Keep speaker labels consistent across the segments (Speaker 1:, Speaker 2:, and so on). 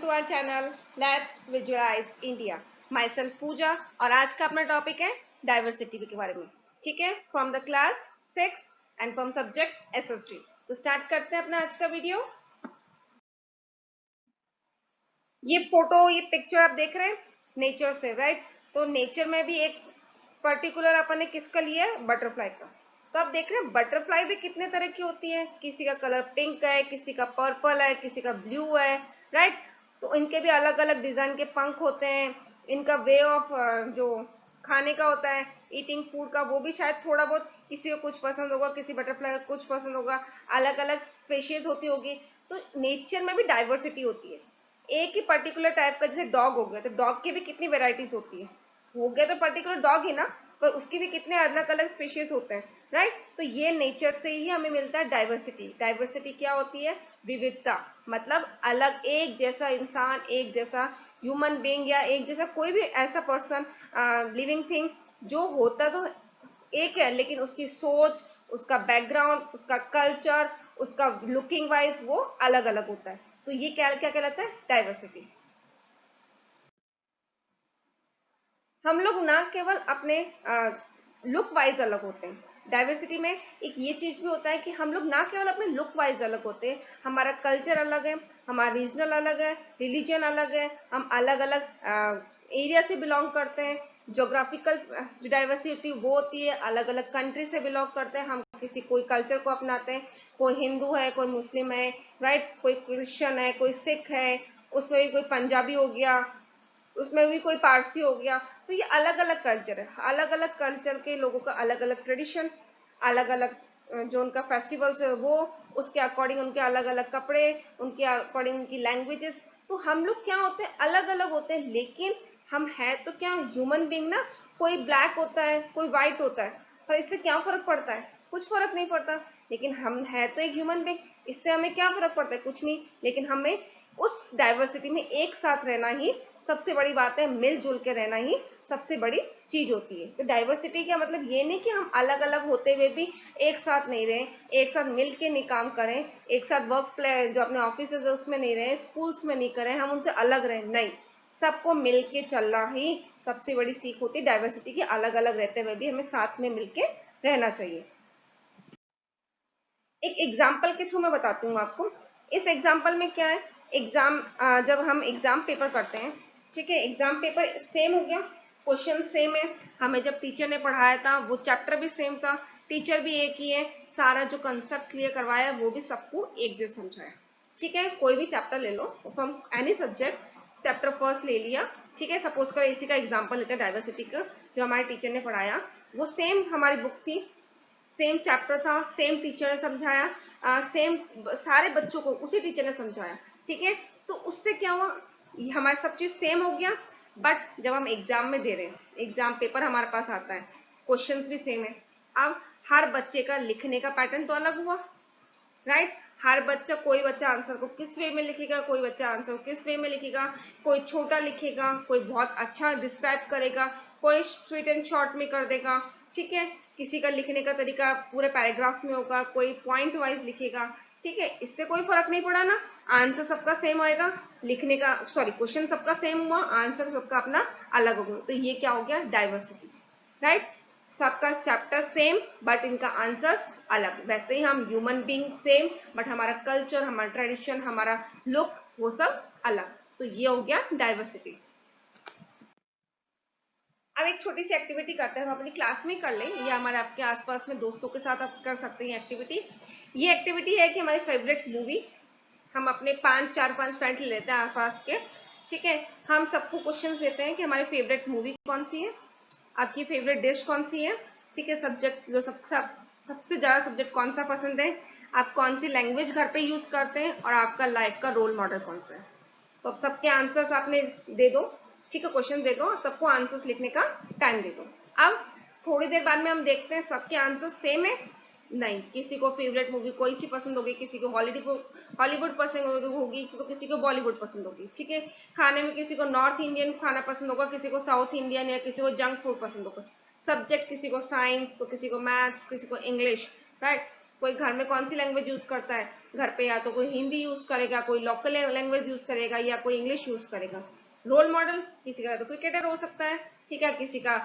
Speaker 1: To our channel let's visualise India. Myself Pooja और आज का अपना टॉपिक है डाइवर्सिटी के बारे में। ठीक है, from the class 6 and from subject SST. तो स्टार्ट करते हैं अपना आज का वीडियो। ये फोटो, ये पिक्चर आप देख रहे हैं नेचर से, राइट? तो नेचर में भी एक पर्टिकुलर अपन ने किसका लिया है, बटरफ्लाई का। तो आप देख रहे हैं बटरफ्लाई भी कितने तरह की होती है, किसी का कलर पिंक है, किसी का पर्पल है, किसी का ब्लू है, राइट? तो इनके भी अलग अलग डिजाइन के पंख होते हैं। इनका वे ऑफ जो खाने का होता है, ईटिंग फूड का, वो भी शायद थोड़ा बहुत किसी को कुछ पसंद होगा, किसी बटरफ्लाई को कुछ पसंद होगा, अलग अलग स्पेशीज होती होगी। तो नेचर में भी डाइवर्सिटी होती है। एक ही पर्टिकुलर टाइप का, जैसे डॉग हो गया, तो डॉग की भी कितनी वेराइटीज होती है। हो गया तो पर्टिकुलर डॉग ही ना, पर उसकी भी कितने अलग अलग स्पीशीज होते हैं, राइट? तो ये नेचर से ही हमें मिलता है डाइवर्सिटी। डाइवर्सिटी क्या होती है? विविधता। मतलब अलग, एक जैसा इंसान, एक जैसा ह्यूमन बीइंग या एक जैसा कोई भी ऐसा पर्सन, लिविंग थिंग जो होता तो एक है, लेकिन उसकी सोच, उसका बैकग्राउंड, उसका कल्चर, उसका लुकिंग वाइज वो अलग अलग होता है। तो ये क्या क्या कहलाता है? डाइवर्सिटी। हम लोग ना केवल अपने लुक वाइज अलग होते हैं, डाइवर्सिटी में एक ये चीज भी होता है कि हम लोग ना केवल अपने लुक वाइज अलग होते हैं, हमारा कल्चर अलग है, हमारा रीजनल अलग है, रिलीजन अलग है, हम अलग अलग एरिया से बिलोंग करते हैं। जोग्राफिकल जो डाइवर्सिटी वो होती है, अलग अलग कंट्री से बिलोंग करते हैं हम, किसी कोई कल्चर को अपनाते हैं। कोई हिंदू है, कोई मुस्लिम है, राइट? कोई क्रिश्चियन है, कोई सिख है, उसमें भी कोई पंजाबी हो गया, उसमें भी कोई पारसी हो गया। तो ये अलग अलग कल्चर है, अलग अलग कल्चर के लोगों का अलग अलग ट्रेडिशन, अलग अलग जो उनका फेस्टिवल्स है वो, उसके अकॉर्डिंग उनके अलग अलग कपड़े, उनके अकॉर्डिंग उनकी लैंग्वेजेस। तो हम लोग क्या होते हैं, अलग अलग होते हैं, लेकिन हम है तो क्या ह्यूमन बींग ना। कोई ब्लैक होता है, कोई व्हाइट होता है, पर इससे क्या फर्क पड़ता है? कुछ फर्क नहीं पड़ता। लेकिन हम है तो एक ह्यूमन बींग, इससे हमें क्या फर्क पड़ता है? कुछ नहीं। लेकिन हमें उस डाइवर्सिटी में एक साथ रहना ही सबसे बड़ी बात है, मिलजुल के रहना ही सबसे बड़ी चीज होती है। तो डाइवर्सिटी का मतलब ये नहीं कि हम अलग अलग होते हुए भी एक साथ नहीं रहे, एक साथ मिल के नहीं काम करें, एक साथ वर्क प्लेस जो अपने ऑफिस है उसमें नहीं रहे, स्कूल्स में नहीं करें, हम उनसे अलग रहे, नहीं। सबको मिल के चलना ही सबसे बड़ी सीख होती है डाइवर्सिटी की। अलग अलग रहते हुए भी हमें साथ में मिलके रहना चाहिए। एक एग्जाम्पल के थ्रू मैं बताती हूँ आपको। इस एग्जाम्पल में क्या है, एग्जाम जब हम एग्जाम पेपर करते हैं, ठीक है, एग्जाम पेपर सेम हो गया, क्वेश्चन सेम है, हमें जब टीचर ने पढ़ाया था वो चैप्टर भी सेम था, टीचर भी एक ही है, सारा जो कंसेप्ट क्लियर करवाया वो भी सबको एक जैसे समझाया। ठीक है, कोई भी चैप्टर ले लो from any subject, chapter first ले लिया, ठीक है, सपोज करो इसी का एग्जाम्पल लेते हैं डाइवर्सिटी का, जो हमारे टीचर ने पढ़ाया वो सेम हमारी बुक थी, सेम चैप्टर था, सेम टीचर ने समझाया, सेम सारे बच्चों को उसी टीचर ने समझाया। ठीक है, तो उससे क्या हुआ, हमारी सब चीज सेम हो गया। बट जब हम एग्जाम में दे रहे हैं, एग्जाम पेपर हमारे पास आता है, क्वेश्चंस भी सेम है, अब हर बच्चे का लिखने का पैटर्न तो अलग हुआ, राइट? हर बच्चा, कोई बच्चा आंसर को किस वे में लिखेगा, कोई बच्चा आंसर को किस वे में लिखेगा, कोई छोटा लिखेगा, कोई बहुत अच्छा डिस्क्राइब करेगा, कोई स्वीट एंड शॉर्ट में कर देगा, ठीक है, किसी का लिखने का तरीका पूरे पैराग्राफ में होगा, कोई पॉइंट वाइज लिखेगा। ठीक है, इससे कोई फर्क नहीं पड़ा ना, आंसर सबका सेम आएगा, लिखने का सॉरी क्वेश्चन सबका सेम हुआ, आंसर सबका अपना अलग हो गया। तो ये क्या हो गया, डाइवर्सिटी, राइट? सबका चैप्टर सेम बट इनका आंसर्स अलग। वैसे ही हम ह्यूमन बीइंग सेम बट हमारा कल्चर, हमारा ट्रेडिशन, हमारा लुक वो सब अलग। तो ये हो गया डाइवर्सिटी। अब एक छोटी सी एक्टिविटी करते हैं, हम अपनी क्लास में कर लें या हमारे आपके आसपास में दोस्तों के साथ आप कर सकते हैं एक्टिविटी। ये एक्टिविटी है कि हमारी फेवरेट मूवी, हम अपने 4-5 फ्रेंड ले लेते हैं आसपास के, ठीक है, हम सबको क्वेश्चंस देते हैं कि हमारी फेवरेट मूवी कौन सी है, आपकी फेवरेट डिश कौन सी है, ठीक है, सब्जेक्ट जो सबसे ज्यादा सब्जेक्ट कौन सा पसंद है, आप कौन सी लैंग्वेज घर पे यूज करते हैं, और आपका लाइफ का रोल मॉडल कौन सा है। तो अब सबके आंसर्स आपने दे दो, ठीक है, क्वेश्चन दे दो, सबको आंसर्स लिखने का टाइम दे दो। अब थोड़ी देर बाद में हम देखते हैं सबके आंसर सेम है, नहीं, किसी को फेवरेट मूवी कोई सी पसंद होगी, किसी को हॉलीवुड पसंद होगी, तो किसी को बॉलीवुड पसंद होगी, ठीक है, खाने में किसी को नॉर्थ इंडियन खाना पसंद होगा, किसी को साउथ इंडियन, या किसी को जंक फूड पसंद होगा, सब्जेक्ट किसी को साइंस, तो किसी को मैथ्स, किसी को इंग्लिश, राइट? कोई घर में कौन सी लैंग्वेज यूज करता है, घर पे या तो कोई हिंदी यूज करेगा, कोई लोकल लैंग्वेज यूज करेगा या कोई इंग्लिश यूज करेगा। रोल मॉडल किसी का तो क्रिकेटर हो सकता है, ठीक है, किसी का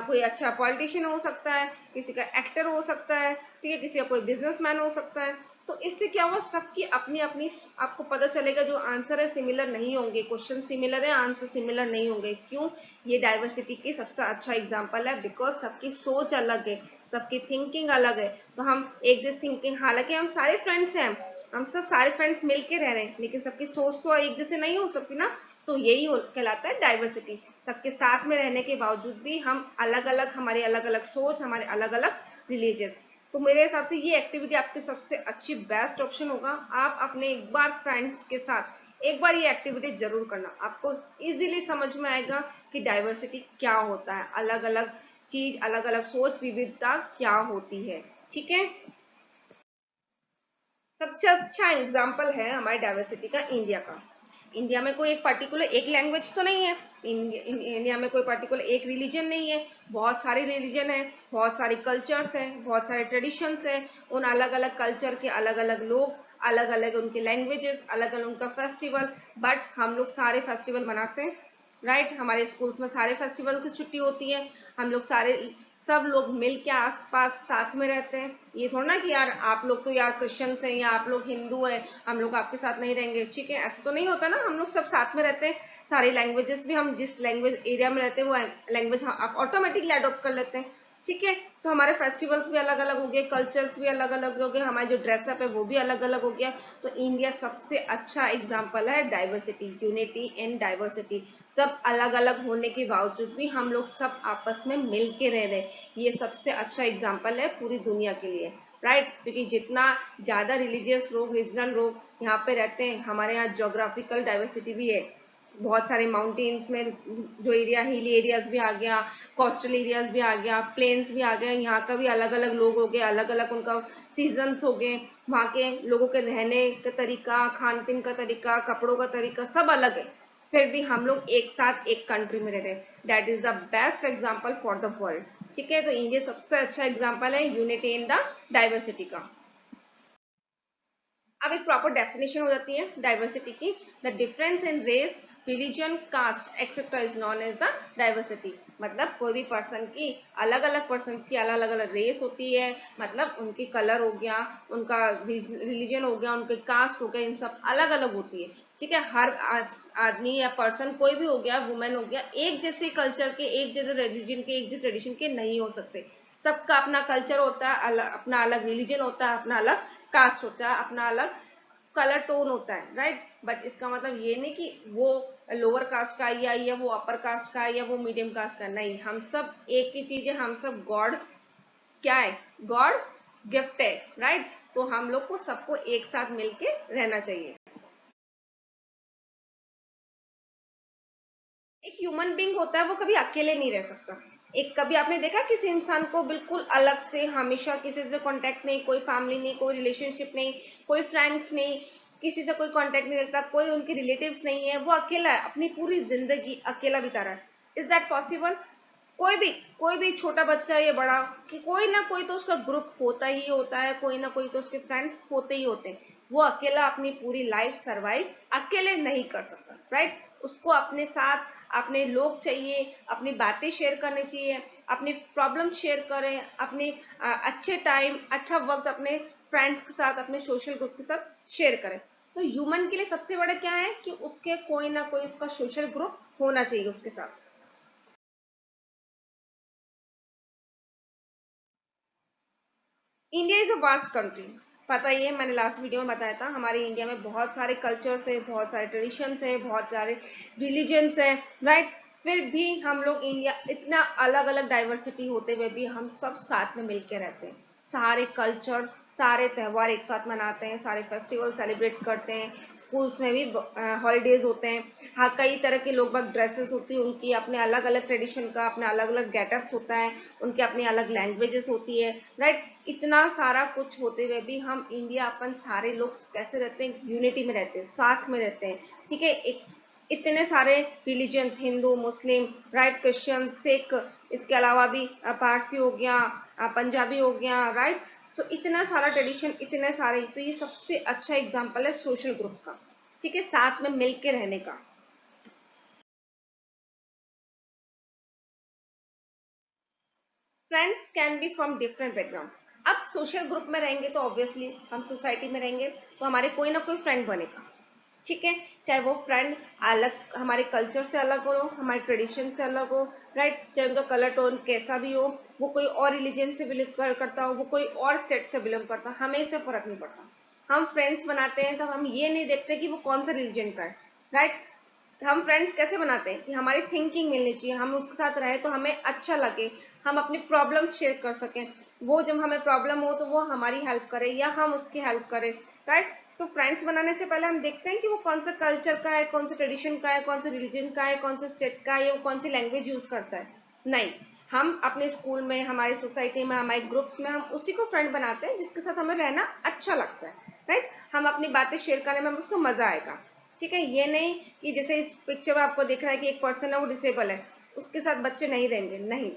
Speaker 1: कोई अच्छा पॉलिटिशियन हो सकता है, किसी का एक्टर हो सकता है, ठीक है, किसी का कोई बिजनेसमैन हो सकता है। तो इससे क्या हुआ, सबकी अपनी अपनी आपको पता चलेगा जो आंसर है सिमिलर नहीं होंगे, क्वेश्चन सिमिलर है, आंसर सिमिलर नहीं होंगे। क्यों? ये डाइवर्सिटी की सबसे अच्छा एग्जांपल है, बिकॉज सबकी सोच अलग है, सबकी थिंकिंग अलग है। तो हम एक दिस थिंकिंग, हालांकि हम सारे फ्रेंड्स हैं, हम सब सारे फ्रेंड्स मिलके रह रहे हैं, लेकिन सबकी सोच तो एक जैसे नहीं हो सकती ना। तो यही कहलाता है डाइवर्सिटी। सबके साथ में रहने के बावजूद भी हम अलग अलग, हमारी अलग अलग सोच, हमारे अलग अलग रिलीजियस। तो मेरे हिसाब से ये एक्टिविटी आपकी सबसे अच्छी बेस्ट ऑप्शन होगा। आप अपने एक बार फ्रेंड्स के साथ एक बार ये एक्टिविटी जरूर करना, आपको इजीली समझ में आएगा कि डाइवर्सिटी क्या होता है, अलग अलग चीज, अलग अलग सोच, विविधता क्या होती है। ठीक है, सबसे अच्छा एग्जाम्पल है हमारे डाइवर्सिटी का इंडिया का। इंडिया में कोई एक पर्टिकुलर एक लैंग्वेज तो नहीं है, इंडिया में कोई पर्टिकुलर एक रिलीजन नहीं है, बहुत सारी रिलीजन है, बहुत सारी कल्चर्स है, बहुत सारे ट्रेडिशंस है। उन अलग अलग कल्चर के अलग अलग लोग, अलग अलग उनके लैंग्वेजेस, अलग अलग उनका फेस्टिवल, बट हम लोग सारे फेस्टिवल मनाते हैं, राइट। हमारे स्कूल्स में सारे फेस्टिवल की छुट्टी होती है, हम लोग सारे सब लोग मिल के आसपास साथ में रहते हैं। ये थोड़ा ना कि यार आप लोग तो यार क्रिश्चियन हैं या आप लोग हिंदू हैं, हम लोग आपके साथ नहीं रहेंगे, ठीक है, ऐसा तो नहीं होता ना। हम लोग सब साथ में रहते हैं, सारी लैंग्वेजेस भी, हम जिस लैंग्वेज एरिया में रहते हैं वो लैंग्वेज आप ऑटोमेटिकली अडोप्ट कर लेते हैं, ठीक है। तो हमारे फेस्टिवल्स भी अलग अलग हो गए, कल्चर्स भी अलग अलग हो गए, हमारे जो ड्रेसअप है वो भी अलग अलग हो गया। तो इंडिया सबसे अच्छा एग्जाम्पल है डाइवर्सिटी, यूनिटी एंड डाइवर्सिटी। सब अलग अलग होने के बावजूद भी हम लोग सब आपस में मिल के रह रहे, ये सबसे अच्छा एग्जाम्पल है पूरी दुनिया के लिए, राइट। क्योंकि जितना ज्यादा रिलीजियस लोग, रीजनल लोग यहाँ पे रहते हैं, हमारे यहाँ जोग्राफिकल डाइवर्सिटी भी है, बहुत सारे माउंटेन्स में जो एरिया, हिल एरियाज भी आ गया, कोस्टल एरियाज भी आ गया, प्लेन्स भी आ गए, यहाँ का भी अलग अलग लोग हो गए, अलग अलग उनका सीजन्स हो गए, वहाँ के लोगों के रहने का तरीका, खान पीन का तरीका, कपड़ों का तरीका सब अलग है, फिर भी हम लोग एक साथ एक कंट्री में रह रहे हैं। That is the best example for the world, ठीक है। तो इंडिया सबसे अच्छा एग्जाम्पल है यूनिटी इन द डाइवर्सिटी का। अब एक प्रॉपर डेफिनेशन हो जाती है डाइवर्सिटी की। The difference in race, religion, caste etcetera is known as the diversity. मतलब कोई भी पर्सन की, अलग अलग पर्सन की अलग अलग रेस होती है, मतलब उनकी कलर हो गया, उनका रिलीजन हो गया, उनके कास्ट हो गया, इन सब अलग अलग होती है, ठीक है। हर आदमी या पर्सन कोई भी हो गया, वुमेन हो गया, एक जैसे कल्चर के, एक जैसे रिलीजन के, एक जैसे ट्रेडिशन के नहीं हो सकते। सबका अपना कल्चर होता है, अपना अलग रिलीजन होता है, अपना अलग कास्ट होता है, अपना अलग कलर टोन होता है, राइट। बट इसका मतलब ये नहीं कि वो लोअर कास्ट का या वो अपर कास्ट का या वो मीडियम कास्ट का, नहीं, हम सब एक ही चीज है, हम सब गॉड, क्या है, गॉड गिफ्ट है, राइट। तो हम लोग को सबको एक साथ मिलके रहना चाहिए। एक ह्यूमन बींग होता है वो कभी अकेले नहीं रह सकता। एक कभी आपने देखा किसी इंसान को बिल्कुल अलग से, हमेशा किसी से कांटेक्ट नहीं, कोई फैमिली नहीं, कोई रिलेशनशिप नहीं, कोई फ्रेंड्स नहीं, किसी से कोई कांटेक्ट नहीं रखता, कोई उनके रिलेटिव्स नहीं है, वो अकेला है, अपनी पूरी जिंदगी अकेला बिता रहा है। Is that possible? कोई भी छोटा बच्चा या बड़ा, कि कोई ना कोई तो उसका ग्रुप होता ही होता है, कोई ना कोई तो उसके फ्रेंड्स होते ही होते हैं। वो अकेला अपनी पूरी लाइफ सरवाइव अकेले नहीं कर सकता, राइट। उसको अपने साथ अपने लोग चाहिए, अपनी बातें शेयर करनी चाहिए, अपनी प्रॉब्लम शेयर करें, अपने अच्छे टाइम, अच्छा वक्त अपने फ्रेंड्स के साथ, अपने सोशल ग्रुप के साथ शेयर करें। तो ह्यूमन के लिए सबसे बड़ा क्या है कि उसके कोई ना कोई उसका सोशल ग्रुप होना चाहिए उसके साथ। India is a vast country, पता ही है, मैंने लास्ट वीडियो में बताया था, हमारे इंडिया में बहुत सारे कल्चर्स है, बहुत सारे ट्रेडिशंस है, बहुत सारे रिलीजन्स है, राइट। फिर भी हम लोग इंडिया, इतना अलग अलग डाइवर्सिटी होते हुए भी हम सब साथ में मिलकर रहते हैं, सारे कल्चर, सारे त्यौहार एक साथ मनाते हैं, सारे फेस्टिवल सेलिब्रेट करते हैं, स्कूल्स में भी हॉलीडेज होते हैं। हाँ, कई तरह के लोग बाग ड्रेसेस होती है उनकी, अपने अलग अलग ट्रेडिशन का अपना अलग अलग गेटअप्स होता है, उनके अपनी अलग लैंग्वेजेस होती है, राइट। इतना सारा कुछ होते हुए भी हम इंडिया, अपन सारे लोग कैसे रहते हैं, यूनिटी में रहते हैं, साथ में रहते हैं, ठीक है। एक इतने सारे रिलीजन्स, हिंदू, मुस्लिम, राइट, क्रिश्चियन, सिख, इसके अलावा भी पारसी हो गया, पंजाबी हो गया, राइट, तो इतना सारा ट्रेडिशन, इतने सारे, तो ये सबसे अच्छा एग्जाम्पल है सोशल ग्रुप का, ठीक है, साथ में मिलके रहने का। Friends can be from different background. अब सोशल ग्रुप में रहेंगे तो ऑब्वियसली हम सोसाइटी में रहेंगे तो हमारे कोई ना कोई फ्रेंड बनेगा, ठीक है, चाहे वो फ्रेंड अलग, हमारे कल्चर से अलग हो, हमारे ट्रेडिशन से अलग हो, राइट, चाहे उनका कलर टोन कैसा भी हो, वो कोई और रिलीजन से बिलोंग करता हो, वो कोई और स्टेट से बिलोंग करता हो, हमें इससे फर्क नहीं पड़ता। हम फ्रेंड्स बनाते हैं तब हम ये नहीं देखते कि वो कौन सा रिलीजन का है, राइट। हम फ्रेंड्स कैसे बनाते हैं कि हमारी थिंकिंग मिलनी चाहिए, हम उसके साथ रहे तो हमें अच्छा लगे, हम अपनी प्रॉब्लम्स शेयर कर सकें, वो जब हमें प्रॉब्लम हो तो वो हमारी हेल्प करे या हम उसकी हेल्प करें, राइट। तो फ्रेंड्स बनाने से पहले हम देखते हैं कि वो कौन सा कल्चर का है, कौन सा ट्रेडिशन का है, कौन सा रिलीजन का है, कौन सा स्टेट का है, या वो कौन सी लैंग्वेज यूज करता है। नहीं, हम अपने स्कूल में, हमारी सोसाइटी में, हमारे ग्रुप्स में हम उसी को फ्रेंड बनाते हैं जिसके साथ हमें रहना अच्छा लगता है, राइट। हम अपनी बातें शेयर करने में उसको मजा आएगा, ठीक है। ये नहीं कि जैसे इस पिक्चर में आपको दिख रहा है कि एक पर्सन है वो डिसेबल है, उसके साथ बच्चे नहीं रहेंगे, नहीं,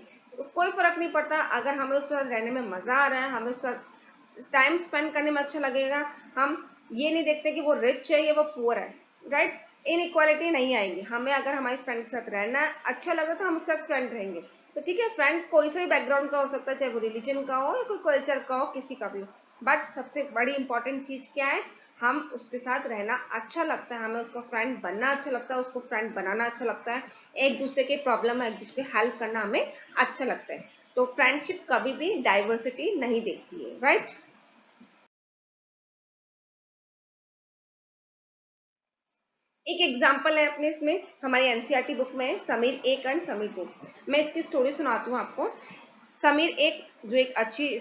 Speaker 1: कोई फर्क नहीं पड़ता। अगर हमें उसके साथ रहने में मजा आ रहा है, हमें उसके साथ टाइम स्पेंड करने में अच्छा लगेगा, हम ये नहीं देखते कि वो रिच है या वो पुअर है, राइट। इन इक्वालिटी नहीं आएगी हमें। अगर हमारे फ्रेंड के साथ रहना है, अच्छा लगा तो हम उसके साथ फ्रेंड रहेंगे, तो ठीक है। फ्रेंड कोई से भी बैकग्राउंड का हो सकता है, चाहे वो रिलीजन का हो या कोई कल्चर का हो, किसी का भी हो, बट सबसे बड़ी इंपॉर्टेंट चीज क्या है, हम उसके साथ रहना अच्छा लगता है, हमें उसका फ्रेंड बनना अच्छा लगता है, उसको फ्रेंड बनाना अच्छा लगता है, एक दूसरे के प्रॉब्लम है, एक दूसरे की हेल्प करना हमें अच्छा लगता है। तो फ्रेंडशिप कभी भी डाइवर्सिटी नहीं देखती है, राइट। एक एग्जाम्पल है अपने इसमें, हमारी एनसीईआरटी बुक में, समीर एक एंड समीर टू। मैं इसकी स्टोरी सुनाती हूँ आपको। समीर एक जो एक अच्छी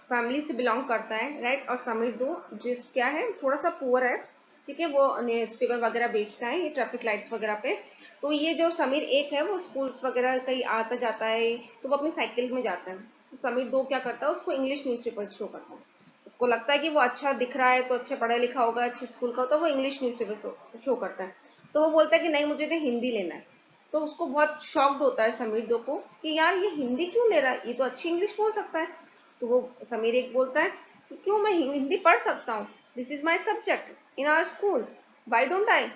Speaker 1: फैमिली से बिलोंग करता है, राइट, और समीर दो जिस क्या है, थोड़ा सा पुअर है, ठीक है, वो न्यूज़पेपर वगैरह बेचता है, ये ट्रैफिक लाइट्स वगैरह पे। तो ये जो समीर एक है वो स्कूल्स वगैरह कहीं आता जाता है, तो वो अपनी साइकिल में जाता है। तो समीर दो क्या करता है, उसको इंग्लिश न्यूज़पेपर शो करता है, उसको लगता है कि वो अच्छा दिख रहा है तो अच्छा पढ़ा लिखा होगा, अच्छे स्कूल का, तो वो इंग्लिश न्यूज़पेपर शो करता है। तो वो बोलता है कि नहीं, मुझे तो हिंदी लेना है। तो उसको बहुत शॉक्ड होता है समीर दो को कि यार ये हिंदी क्यों ले रहा है, ये तो अच्छी इंग्लिश बोल सकता है। तो वो समीर एक बोलता है कि क्यों, मैं हिंदी पढ़ सकता हूँ, this is my subject in our school, why don't I.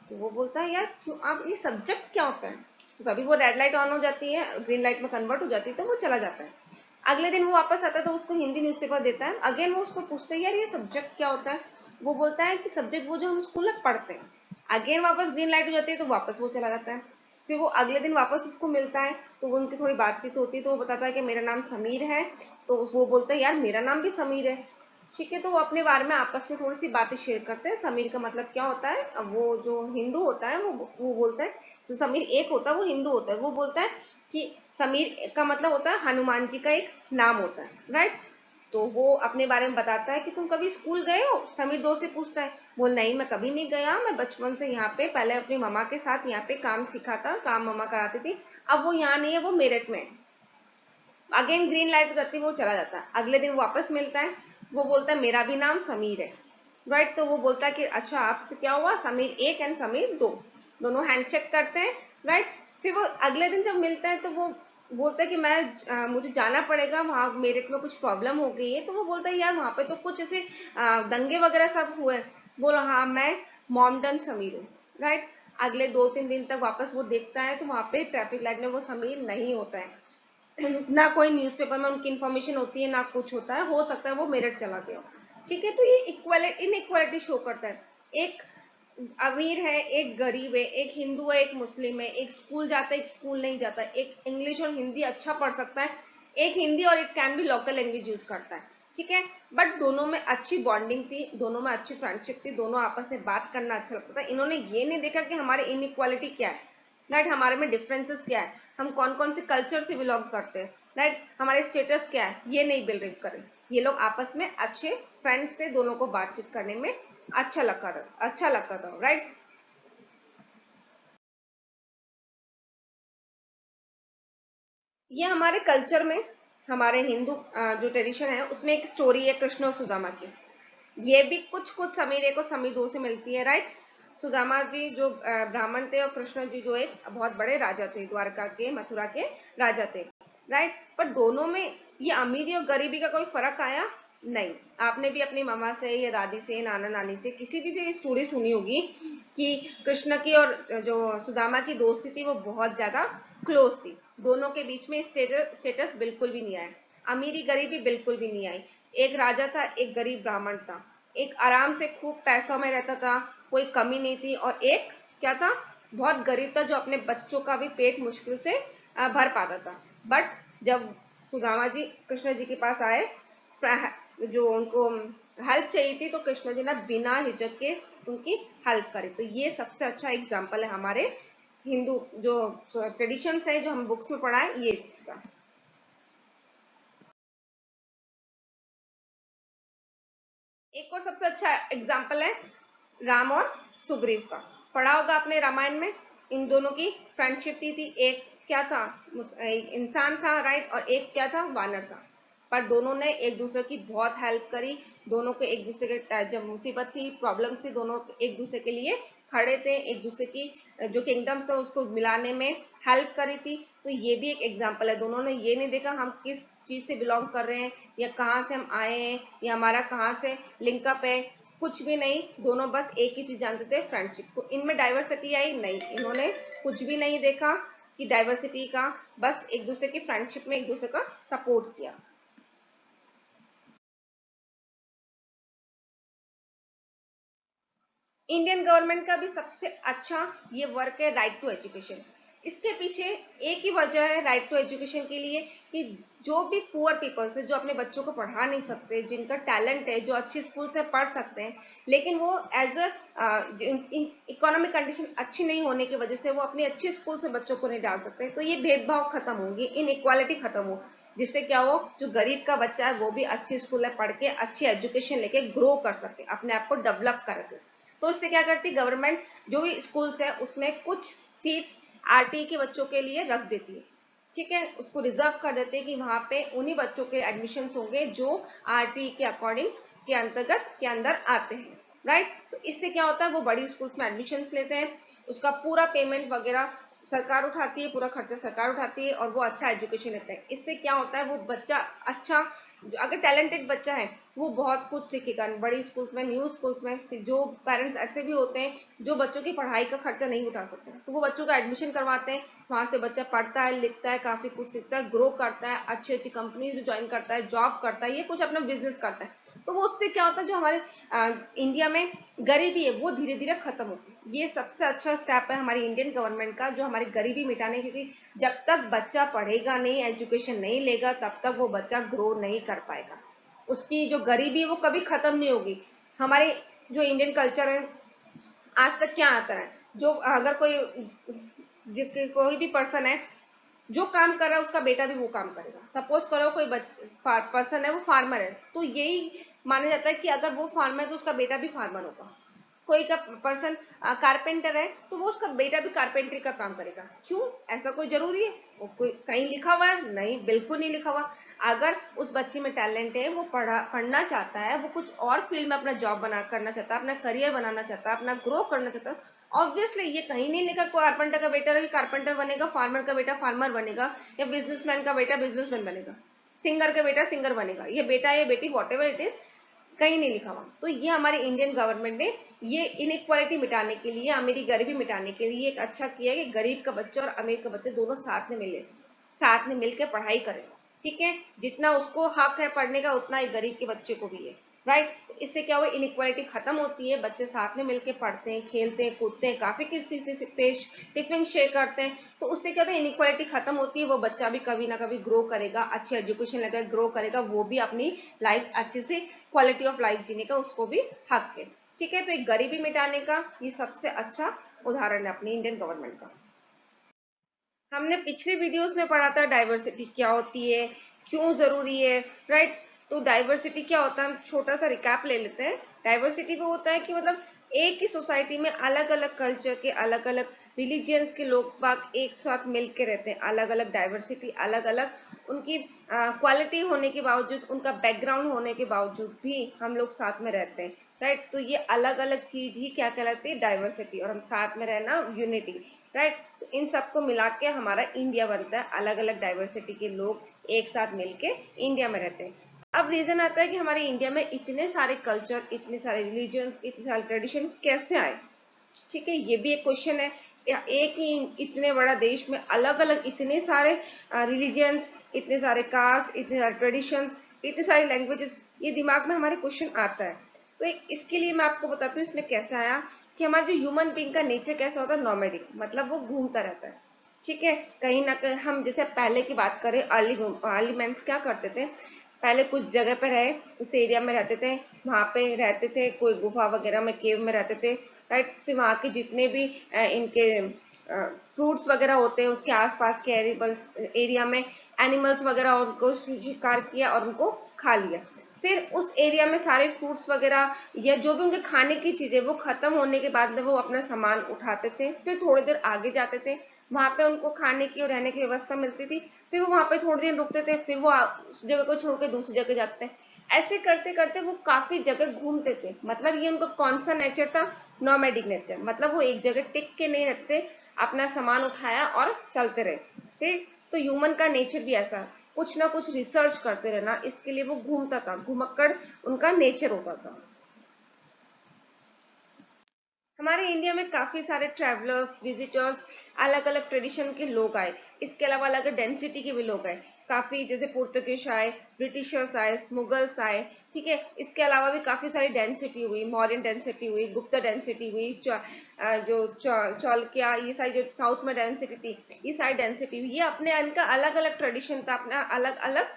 Speaker 1: तो वो बोलता है यार क्यों, आप ये सब्जेक्ट क्या होता है। तो तभी वो रेड लाइट ऑन हो जाती है, ग्रीन लाइट में कन्वर्ट हो जाती है, तो वो चला जाता है। अगले दिन वो वापस आता है तो उसको हिंदी न्यूज़पेपर देता है, अगेन वो उसको पूछते हैं यार ये सब्जेक्ट क्या होता है। वो बोलता है कि सब्जेक्ट वो जो हम स्कूल में पढ़ते हैं। अगेन वापस ग्रीन लाइट हो जाती है तो वापस वो चला जाता है। फिर वो अगले दिन वापस उसको मिलता है तो वो उनकी थोड़ी बातचीत होती है, तो वो बताता है कि मेरा नाम समीर है। तो वो बोलता है यार मेरा नाम भी समीर है, ठीक है। तो वो अपने बारे में आपस में थोड़ी सी बातें शेयर करते हैं। समीर का मतलब क्या होता है, अब वो जो हिंदू होता है वो बोलता है, जो समीर एक होता है वो हिंदू होता है, वो बोलता है कि समीर का मतलब होता है हनुमान जी का एक नाम होता है, राइट। तो वो अपने बारे में बताता है कि तुम कभी स्कूल गए हो, समीर दो से पूछता है। बोल नहीं, मैं कभी नहीं गया, मैं बचपन से यहाँ पे पहले अपनी मम्मा के साथ यहाँ पे काम सीखा था, काम मम्मा कराती थी, अब वो यहाँ नहीं है, वो मेरठ में है। अगेन ग्रीन लाइट हो जाती है, वो चला जाता है। अगले दिन वापस मिलता है, वो बोलता है मेरा भी नाम समीर है, राइट। तो वो बोलता है कि अच्छा आपसे क्या हुआ, समीर एक एंड समीर दो, दोनों हैंडशेक करते हैं, राइट। फिर वो अगले दिन जब मिलता है तो वो बोलता है कि मैं मुझे जाना पड़ेगा वहां, मेरठ में कुछ प्रॉब्लम हो गई है। तो वो बोलता है यार वहां पे तो कुछ ऐसे दंगे वगैरह सब हुए। बोला हाँ, मैं मॉमडन समीर हूँ, राइट। अगले 2-3 दिन तक वापस वो देखता है तो वहां पे ट्रैफिक लाइट में वो समीर नहीं होता है, ना कोई न्यूज़पेपर में उनकी इन्फॉर्मेशन होती है, ना कुछ होता है, हो सकता है वो मेरठ चला गया हो, ठीक है। तो ये इक्वालिटी, इनइक्वालिटी शो करता है। एक अमीर है, एक गरीब है, एक हिंदू है, एक मुस्लिम है, एक स्कूल जाता है, एक स्कूल नहीं जाता, एक इंग्लिश और हिंदी अच्छा पढ़ सकता है, एक हिंदी और एक कैन भी लोकल लैंग्वेज यूज करता है, ठीक है। बट दोनों में अच्छी बॉन्डिंग थी, दोनों में अच्छी फ्रेंडशिप थी, दोनों आपस में बात करना अच्छा लगता था। इन्होंने ये नहीं देखा कि हमारे इनइक्वालिटी क्या है, राइट, हमारे में डिफरेंसेस क्या है, हम कौन कौन से कल्चर से बिलोंग करते हैं, राइट, हमारे स्टेटस क्या है, ये नहीं बिल्ड करें। ये लोग आपस में अच्छे फ्रेंड्स थे, दोनों को बातचीत करने में अच्छा लगता था, राइट। ये हमारे कल्चर में, हमारे हिंदू जो ट्रेडिशन है उसमें एक स्टोरी है कृष्ण और सुदामा की। ये भी कुछ कुछ समीर एक और समीर दो से मिलती है, राइट। सुदामा जी जो ब्राह्मण थे और कृष्ण जी जो एक बहुत बड़े राजा थे, द्वारका के, मथुरा के राजा थे, राइट। पर दोनों में ये अमीरी और गरीबी का कोई फर्क आया नहीं। आपने भी अपनी मामा से या दादी से, नाना नानी से, किसी भी से स्टोरी सुनी होगी कि कृष्ण की और जो सुदामा की दोस्ती थी वो बहुत ज्यादा क्लोज थी। दोनों के बीच में स्टेटस बिल्कुल भी नहीं आया, अमीरी गरीबी बिल्कुल भी नहीं आई। एक राजा था, एक गरीब ब्राह्मण था, एक आराम से खूब पैसों में रहता था, कोई कमी नहीं थी, और एक क्या था, बहुत गरीब था जो अपने बच्चों का भी पेट मुश्किल से भर पाता था। बट जब सुदामा जी कृष्ण जी के पास आए, जो उनको हेल्प चाहिए थी, तो कृष्ण जी ने बिना हिचक के उनकी हेल्प करी। तो ये सबसे अच्छा एग्जाम्पल है हमारे हिंदू जो ट्रेडिशंस है, जो हम बुक्स में पढ़ा है, ये इसका। एक और सबसे अच्छा एग्जाम्पल है राम और सुग्रीव का। पढ़ा होगा आपने रामायण में, इन दोनों की फ्रेंडशिप थी। एक क्या था, एक इंसान था, राइट, और एक क्या था, वानर था। पर दोनों ने एक दूसरे की बहुत हेल्प करी। दोनों को एक दूसरे के जब मुसीबत थी, प्रॉब्लम्स थी, दोनों एक दूसरे के लिए खड़े थे। एक दूसरे की जो किंगडम्स थे उसको मिलाने में हेल्प करी थी। तो ये भी एक एग्जाम्पल है। दोनों ने ये नहीं देखा हम किस चीज से बिलोंग कर रहे हैं, या कहाँ से हम आए हैं, या हमारा कहाँ से लिंकअप है, कुछ भी नहीं। दोनों बस एक ही चीज जानते थे, फ्रेंडशिप को। इनमें डाइवर्सिटी आई नहीं, इन्होंने कुछ भी नहीं देखा कि डाइवर्सिटी का, बस एक दूसरे की फ्रेंडशिप में एक दूसरे का सपोर्ट किया। इंडियन गवर्नमेंट का भी सबसे अच्छा ये वर्क है राइट टू एजुकेशन। इसके पीछे एक ही वजह है राइट टू एजुकेशन के लिए, कि जो भी पुअर पीपल्स है, जो अपने बच्चों को पढ़ा नहीं सकते, जिनका टैलेंट है, जो अच्छी स्कूल से पढ़ सकते हैं, लेकिन वो एज अ इकोनॉमिक कंडीशन अच्छी नहीं होने की वजह से वो अपनी अच्छी स्कूल से बच्चों को नहीं डाल सकते, तो ये भेदभाव खत्म होंगे, इनइक्वालिटी खत्म हो, जिससे क्या हो, जो गरीब का बच्चा है वो भी अच्छी स्कूल में पढ़ के अच्छी एजुकेशन लेके ग्रो कर सके, अपने आप को डेवलप करके। तो इससे क्या करती गवर्नमेंट, जो भी स्कूल्स है उसमें कुछ सीट्स आरटी के बच्चों के लिए रख देती है। ठीक है, उसको रिजर्व कर देते हैं कि वहां पे उन्हीं बच्चों के एडमिशन होंगे जो आरटी के अकॉर्डिंग के अंतर्गत के अंदर आते हैं, राइट। तो इससे क्या होता है, वो बड़ी स्कूल्स में एडमिशन लेते हैं, उसका पूरा पेमेंट वगैरह सरकार उठाती है, पूरा खर्चा सरकार उठाती है, और वो अच्छा एजुकेशन लेते हैं। इससे क्या होता है, वो बच्चा अच्छा, जो अगर टैलेंटेड बच्चा है वो बहुत कुछ सीखेगा बड़ी स्कूल्स में, न्यू स्कूल्स में। जो पेरेंट्स ऐसे भी होते हैं जो बच्चों की पढ़ाई का खर्चा नहीं उठा सकते, तो वो बच्चों का एडमिशन करवाते हैं, वहां से बच्चा पढ़ता है, लिखता है, काफी कुछ सीखता है, ग्रो करता है, अच्छी अच्छी कंपनी ज्वाइन करता है, जॉब करता है, ये कुछ अपना बिजनेस करता है। तो वो उससे क्या होता है, जो हमारे इंडिया में गरीबी है वो धीरे धीरे खत्म होगी। ये सबसे अच्छा स्टेप है हमारी इंडियन गवर्नमेंट का, जो हमारी गरीबी मिटाने, क्योंकि जब तक बच्चा पढ़ेगा नहीं, एजुकेशन नहीं लेगा, तब तक वो बच्चा ग्रो नहीं कर पाएगा। उसकी जो गरीबी है वो कभी खत्म नहीं होगी। हमारे जो इंडियन कल्चर है, आज तक क्या आता है, जो अगर कोई भी पर्सन है जो काम कर रहा है, उसका बेटा भी वो काम करेगा। सपोज करो कोई पर्सन है, वो फार्मर है, तो यही माना जाता है कि अगर वो फार्मर है तो उसका बेटा भी फार्मर होगा। कोई का पर्सन कारपेंटर है, तो वो उसका बेटा भी कारपेंटरी का काम करेगा। क्यों, ऐसा कोई जरूरी है, वो कोई कहीं लिखा हुआ है? नहीं, बिल्कुल नहीं लिखा हुआ। अगर उस बच्चे में टैलेंट है, वो पढ़ना चाहता है, वो कुछ और फील्ड में अपना जॉब करना चाहता है, अपना करियर बनाना चाहता है, अपना ग्रो करना चाहता है, ऑब्वियसली ये कहीं नहीं लिखा कारपेंटर का बेटा भी कारपेंटर बनेगा, फार्मर का बेटा फार्मर बनेगा, या बिजनेसमैन का बेटा बिजनेसमैन बनेगा, सिंगर का बेटा सिंगर बनेगा, ये बेटा या बेटी वॉट एवर इट इज, कहीं नहीं लिखा हुआ। तो ये हमारी इंडियन गवर्नमेंट ने ये इनइक्वालिटी मिटाने के लिए, अमीरी गरीबी मिटाने के लिए एक अच्छा किया कि गरीब का बच्चा और अमीर का बच्चा दोनों साथ में मिले, साथ में मिलकर पढ़ाई करें। ठीक है, जितना उसको हक है पढ़ने का, उतना ही गरीब के बच्चे को भी है, राइट। तो इससे क्या हुआ, इनइक्वालिटी खत्म होती है, बच्चे साथ में मिलकर पढ़ते हैं, खेलते हैं, कूदते हैं, काफी किसी से सीखते हैं, टिफिन शेयर करते हैं। तो उससे क्या होता है, इनइक्वालिटी खत्म होती है, वो बच्चा भी कभी ना कभी ग्रो करेगा, अच्छी एजुकेशन लेकर ग्रो करेगा, वो भी अपनी लाइफ अच्छे से क्वालिटी ऑफ लाइफ जीने का उसको भी हक है। ठीक है, तो एक गरीबी मिटाने का ये सबसे अच्छा उदाहरण है अपनी इंडियन गवर्नमेंट का। हमने पिछले वीडियोस में पढ़ा था डाइवर्सिटी क्या होती है, क्यों जरूरी है, राइट। तो डाइवर्सिटी क्या होता है, हम छोटा सा रिकैप ले लेते हैं। डाइवर्सिटी वो होता है कि मतलब एक ही सोसाइटी में अलग अलग कल्चर के, अलग अलग रिलीजियंस के लोग बाग एक साथ मिलके रहते हैं। अलग अलग डाइवर्सिटी, अलग अलग उनकी क्वालिटी होने के बावजूद, उनका बैकग्राउंड होने के बावजूद भी हम लोग साथ में रहते हैं, राइट। तो ये अलग अलग चीज ही क्या कहलाती है, डाइवर्सिटी, और हम साथ में रहना, यूनिटी, राइट। तो इन सबको मिला के हमारा इंडिया बनता है, अलग अलग डाइवर्सिटी के लोग एक साथ मिलके इंडिया में रहते हैं। अब रीजन आता है कि हमारे इंडिया में इतने सारे कल्चर, इतने सारे रिलीजन्स, इतने सारे ट्रेडिशन कैसे आए। ठीक है, ये भी एक क्वेश्चन है। एक ही इतने बड़ा देश में अलग अलग इतने सारे रिलीजियंस, इतने सारे कास्ट, इतने सारे ट्रेडिशंस, इतने सारी लैंग्वेजेस, ये दिमाग में हमारे क्वेश्चन आता है। तो इसके लिए मैं आपको बताती हूँ इसमें कैसे आया कि हमारा जो ह्यूमन बीइंग का नेचर कैसा होता है, नॉमेडिक, मतलब वो घूमता रहता है। ठीक है, कहीं ना कहीं हम जैसे पहले की बात करें, अर्ली मैंस क्या करते थे, पहले कुछ जगह पे रहे, उस एरिया में रहते थे, वहां पे रहते थे, कोई गुफा वगैरह में, केव में रहते थे, राइट। फिर वहाँ के जितने भी इनके फ्रूट्स वगैरह होते हैं उसके आसपास के एरिया में एनिमल्स वगैरह उनको शिकार किया और उनको खा लिया। फिर उस एरिया में सारे फ्रूट्स वगैरह या जो भी उनके खाने की चीजें वो खत्म होने के बाद में वो अपना सामान उठाते थे, फिर थोड़ी देर आगे जाते थे, वहां पे उनको खाने की और रहने की व्यवस्था मिलती थी, फिर वो वहां पे थोड़ी देर रुकते थे, फिर वो उस जगह को छोड़ के दूसरी जगह जाते थे। ऐसे करते करते वो काफी जगह घूमते थे। मतलब ये उनको कौन सा नेचर था, नॉमेडिक नेचर, मतलब वो एक जगह टिक के नहीं रहते, अपना सामान उठाया और चलते रहे। ठीक, तो ह्यूमन का नेचर भी ऐसा, कुछ ना कुछ रिसर्च करते रहना, इसके लिए वो घूमता था, घुमक्कड़ उनका नेचर होता था। हमारे इंडिया में काफी सारे ट्रैवलर्स, विजिटर्स, अलग अलग ट्रेडिशन के लोग आए। इसके अलावा अलग डेंसिटी के भी लोग आए, काफी, जैसे पुर्तगालीज आए, ब्रिटिशर्स आए, मुगल्स आए। ठीक है, इसके अलावा भी काफी सारी डेंसिटी हुई, मौर्यन डेंसिटी हुई, गुप्ता डेंसिटी हुई, जो चालुक्य, ये सारी जो साउथ में डेंसिटी थी, ये सारी डेंसिटी हुई। ये अपने इनका अलग अलग ट्रेडिशन था, अपना अलग अलग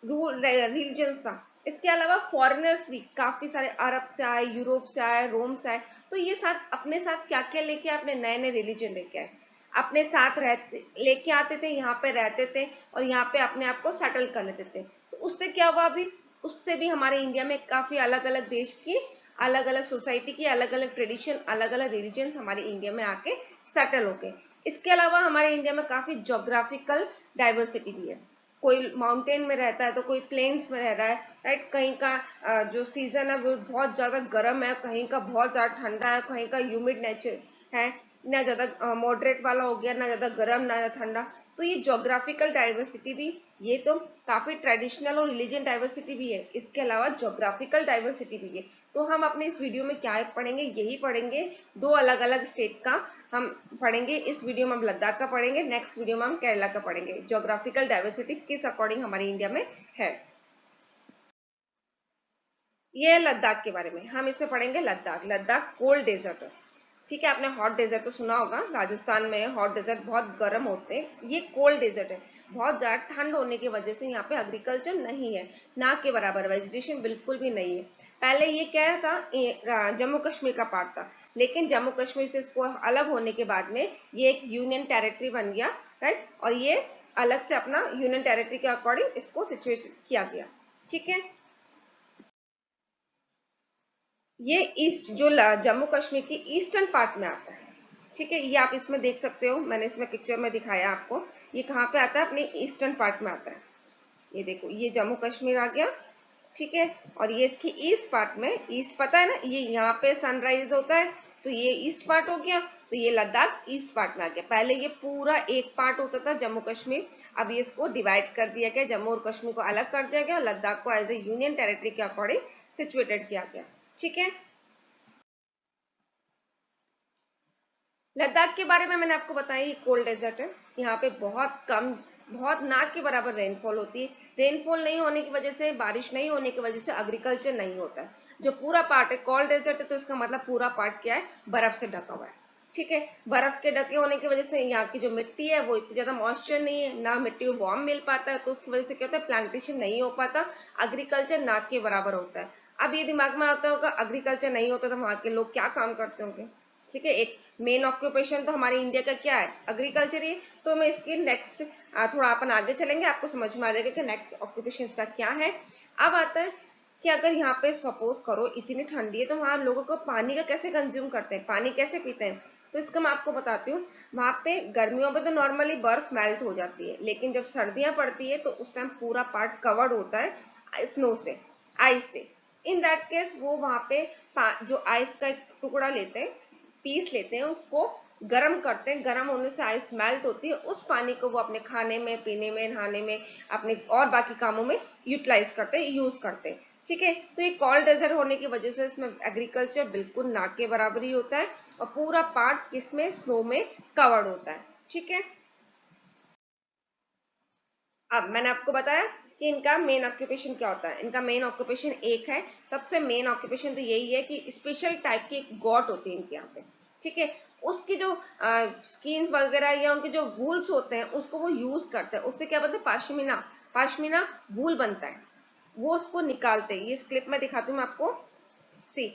Speaker 1: रूल रिलीजन्स था। इसके अलावा फॉरेनर्स भी काफी सारे अरब से आए, यूरोप से आए, रोम से आए। तो ये साथ अपने साथ क्या क्या लेके आए, अपने नए नए रिलीजन लेके आए, अपने साथ रहते लेके आते थे, यहाँ पे रहते थे और यहाँ पे अपने आप को सेटल कर लेते थे। तो उससे क्या हुआ, अभी उससे भी हमारे इंडिया में काफी अलग अलग देश की, अलग अलग सोसाइटी की, अलग अलग ट्रेडिशन, अलग अलग रिलीजन हमारे इंडिया में आके सेटल हो गए। इसके अलावा हमारे इंडिया में काफी जोग्राफिकल डाइवर्सिटी भी है। कोई माउंटेन में रहता है तो कोई प्लेन्स में रह रहा है, राइट। कहीं का जो सीजन है वो बहुत ज्यादा गर्म है, कहीं का बहुत ज्यादा ठंडा है, कहीं का ह्यूमिड नेचर है, ना ज्यादा मॉडरेट वाला हो गया, ना ज्यादा गर्म ना ज्यादा ठंडा। तो ये जोग्राफिकल डाइवर्सिटी भी, ये तो काफी ट्रेडिशनल और रिलीजियन डाइवर्सिटी भी है, इसके अलावा जोग्राफिकल डाइवर्सिटी भी है। तो हम अपने इस वीडियो में क्या पढ़ेंगे, यही पढ़ेंगे, दो अलग अलग स्टेट का हम पढ़ेंगे। इस वीडियो में हम लद्दाख का पढ़ेंगे, नेक्स्ट वीडियो में हम केरला का पढ़ेंगे, ज्योग्राफिकल डाइवर्सिटी किस अकॉर्डिंग हमारे इंडिया में है। ये है लद्दाख के बारे में, हम इसे पढ़ेंगे। लद्दाख, लद्दाख कोल्ड डेजर्ट है। ठीक है, आपने हॉट डेजर्ट तो सुना होगा, राजस्थान में हॉट डेजर्ट बहुत गर्म होते हैं, ये कोल्ड डेजर्ट है। बहुत ज्यादा ठंड होने की वजह से यहाँ पे एग्रीकल्चर नहीं है, ना के बराबर, वेजिटेशन बिल्कुल भी नहीं है। पहले ये क्या था, जम्मू कश्मीर का पार्ट था, लेकिन जम्मू कश्मीर से इसको अलग होने के बाद में ये एक यूनियन टेरिटरी बन गया, राइट। और ये अलग से अपना यूनियन टेरिटरी के अकॉर्डिंग इसको सिचुएशन किया गया। ठीक है, ये ईस्ट जो जम्मू कश्मीर की ईस्टर्न पार्ट में आता है। ठीक है, ये आप इसमें देख सकते हो, मैंने इसमें पिक्चर में दिखाया आपको, ये कहाँ पे आता है, अपने ईस्टर्न पार्ट में आता है। ये देखो, ये जम्मू कश्मीर आ गया। ठीक है, और ये इसकी ईस्ट पार्ट में, ईस्ट पता है ना, ये यहाँ पे सनराइज होता है, तो ये ईस्ट पार्ट हो गया। तो ये लद्दाख ईस्ट पार्ट में आ गया। पहले ये पूरा एक पार्ट होता था जम्मू कश्मीर, अब ये इसको डिवाइड कर दिया गया, जम्मू और कश्मीर को अलग कर दिया गया, लद्दाख को एज ए यूनियन टेरिटरी के अकॉर्डिंग सिचुएटेड किया गया। ठीक है, लद्दाख के बारे में मैंने आपको बताया, ये कोल्ड डेजर्ट है, यहाँ पे बहुत कम, बहुत ना के बराबर रेनफॉल होती है। रेनफॉल नहीं होने की वजह से, बारिश नहीं होने की वजह से एग्रीकल्चर नहीं होता है। जो पूरा पार्ट है कोल्ड डेजर्ट है, तो इसका मतलब पूरा पार्ट क्या है, बर्फ से ढका हुआ है। ठीक है, बर्फ के ढके होने की वजह से यहाँ की जो मिट्टी है वो इतनी ज्यादा मॉइस्चर नहीं है, ना मिट्टी को वार्म मिल पाता है, तो उसकी वजह से क्या होता है, प्लांटेशन नहीं हो पाता, एग्रीकल्चर ना के बराबर होता है। अब ये दिमाग में आता होगा, एग्रीकल्चर नहीं होता तो वहां के लोग क्या काम करते होंगे। ठीक है, एक मेन ऑक्यूपेशन तो हमारे इंडिया का क्या है, एग्रीकल्चर ही। तो मैं इसकी नेक्स्ट थोड़ा अपन आगे चलेंगे, आपको समझ में आ जाएगा कि नेक्स्ट ऑक्यूपेशन का क्या है। अब आता है कि अगर यहाँ पे सपोज करो इतनी ठंडी है, तो वहां लोगों को पानी का कैसे कंज्यूम करते हैं, पानी कैसे पीते हैं। तो इसका मैं आपको बताती हूँ। वहां पे गर्मियों में तो नॉर्मली बर्फ मेल्ट हो जाती है, लेकिन जब सर्दियां पड़ती है तो उस टाइम पूरा पार्ट कवर्ड होता है स्नो से, आइस से। इन दैट केस वो वहां पे जो आइस का एक टुकड़ा लेते हैं, पीस लेते हैं उसको, गर्म करते हैं, गर्म होने से आइस मेल्ट होती है, उस पानी को वो अपने खाने में, पीने में, नहाने में, अपने और बाकी कामों में यूटिलाइज करते हैं, यूज करते हैं। ठीक है, तो ये कोल्ड डेजर्ट होने की वजह से इसमें एग्रीकल्चर बिल्कुल ना के बराबर ही होता है और पूरा पार्ट किसमें, स्नो में कवर्ड होता है। ठीक है, अब मैंने आपको बताया कि इनका मेन ऑक्यूपेशन क्या होता है। इनका मेन ऑक्यूपेशन एक है, सबसे मेन ऑक्यूपेशन तो यही है कि स्पेशल टाइप की एक गॉट होती है इनके यहाँ पे। ठीक है, उसकी जो स्किन्स वगैरह या उनके जो वूल्स होते हैं उसको वो यूज करते हैं, उससे क्या बनता है, पाशमीना, पाशमीना वूल बनता है, वो उसको निकालते हैं। ये इस क्लिप में दिखाती हूँ मैं आपको, सी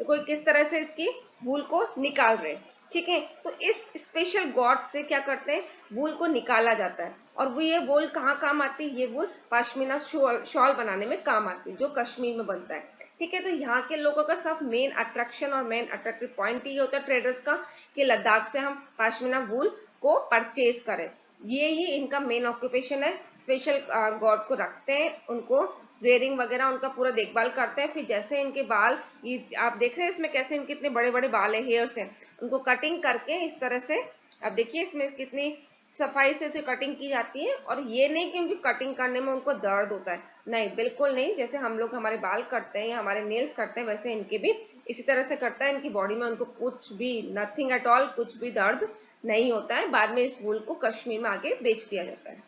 Speaker 1: तो कोई किस तरह से इसकी वूल को निकाल रहे हैं। ठीक है, तो इस स्पेशल गॉड से क्या करते हैं, वूल को निकाला जाता है और वो ये वूल कहाँ काम आती है, ये वूल पश्मीना शॉल बनाने में काम आती है जो कश्मीर में बनता है। ठीक है, तो यहाँ के लोगों का सब मेन अट्रैक्शन और मेन अट्रैक्टिव पॉइंट ये होता है ट्रेडर्स का कि लद्दाख से हम पश्मीना वूल को परचेज करें। ये ही इनका मेन ऑक्यूपेशन है। स्पेशल गॉड को रखते हैं, उनको वेयरिंग वगैरह उनका पूरा देखभाल करते हैं। फिर जैसे इनके बाल, ये आप देख रहे हैं इसमें कैसे इनके इतने बड़े बड़े बाल है, हेयर्स हैं, उनको कटिंग करके इस तरह से, अब देखिए इसमें कितनी सफाई से इसे कटिंग की जाती है। और ये नहीं कि उनकी कटिंग करने में उनको दर्द होता है, नहीं, बिल्कुल नहीं। जैसे हम लोग हमारे बाल करते हैं या हमारे नेल्स करते हैं, वैसे इनके भी इसी तरह से करता है। इनकी बॉडी में उनको कुछ भी, नथिंग एट ऑल, कुछ भी दर्द नहीं होता है। बाद में इस वूल को कश्मीर में आके बेच दिया जाता है।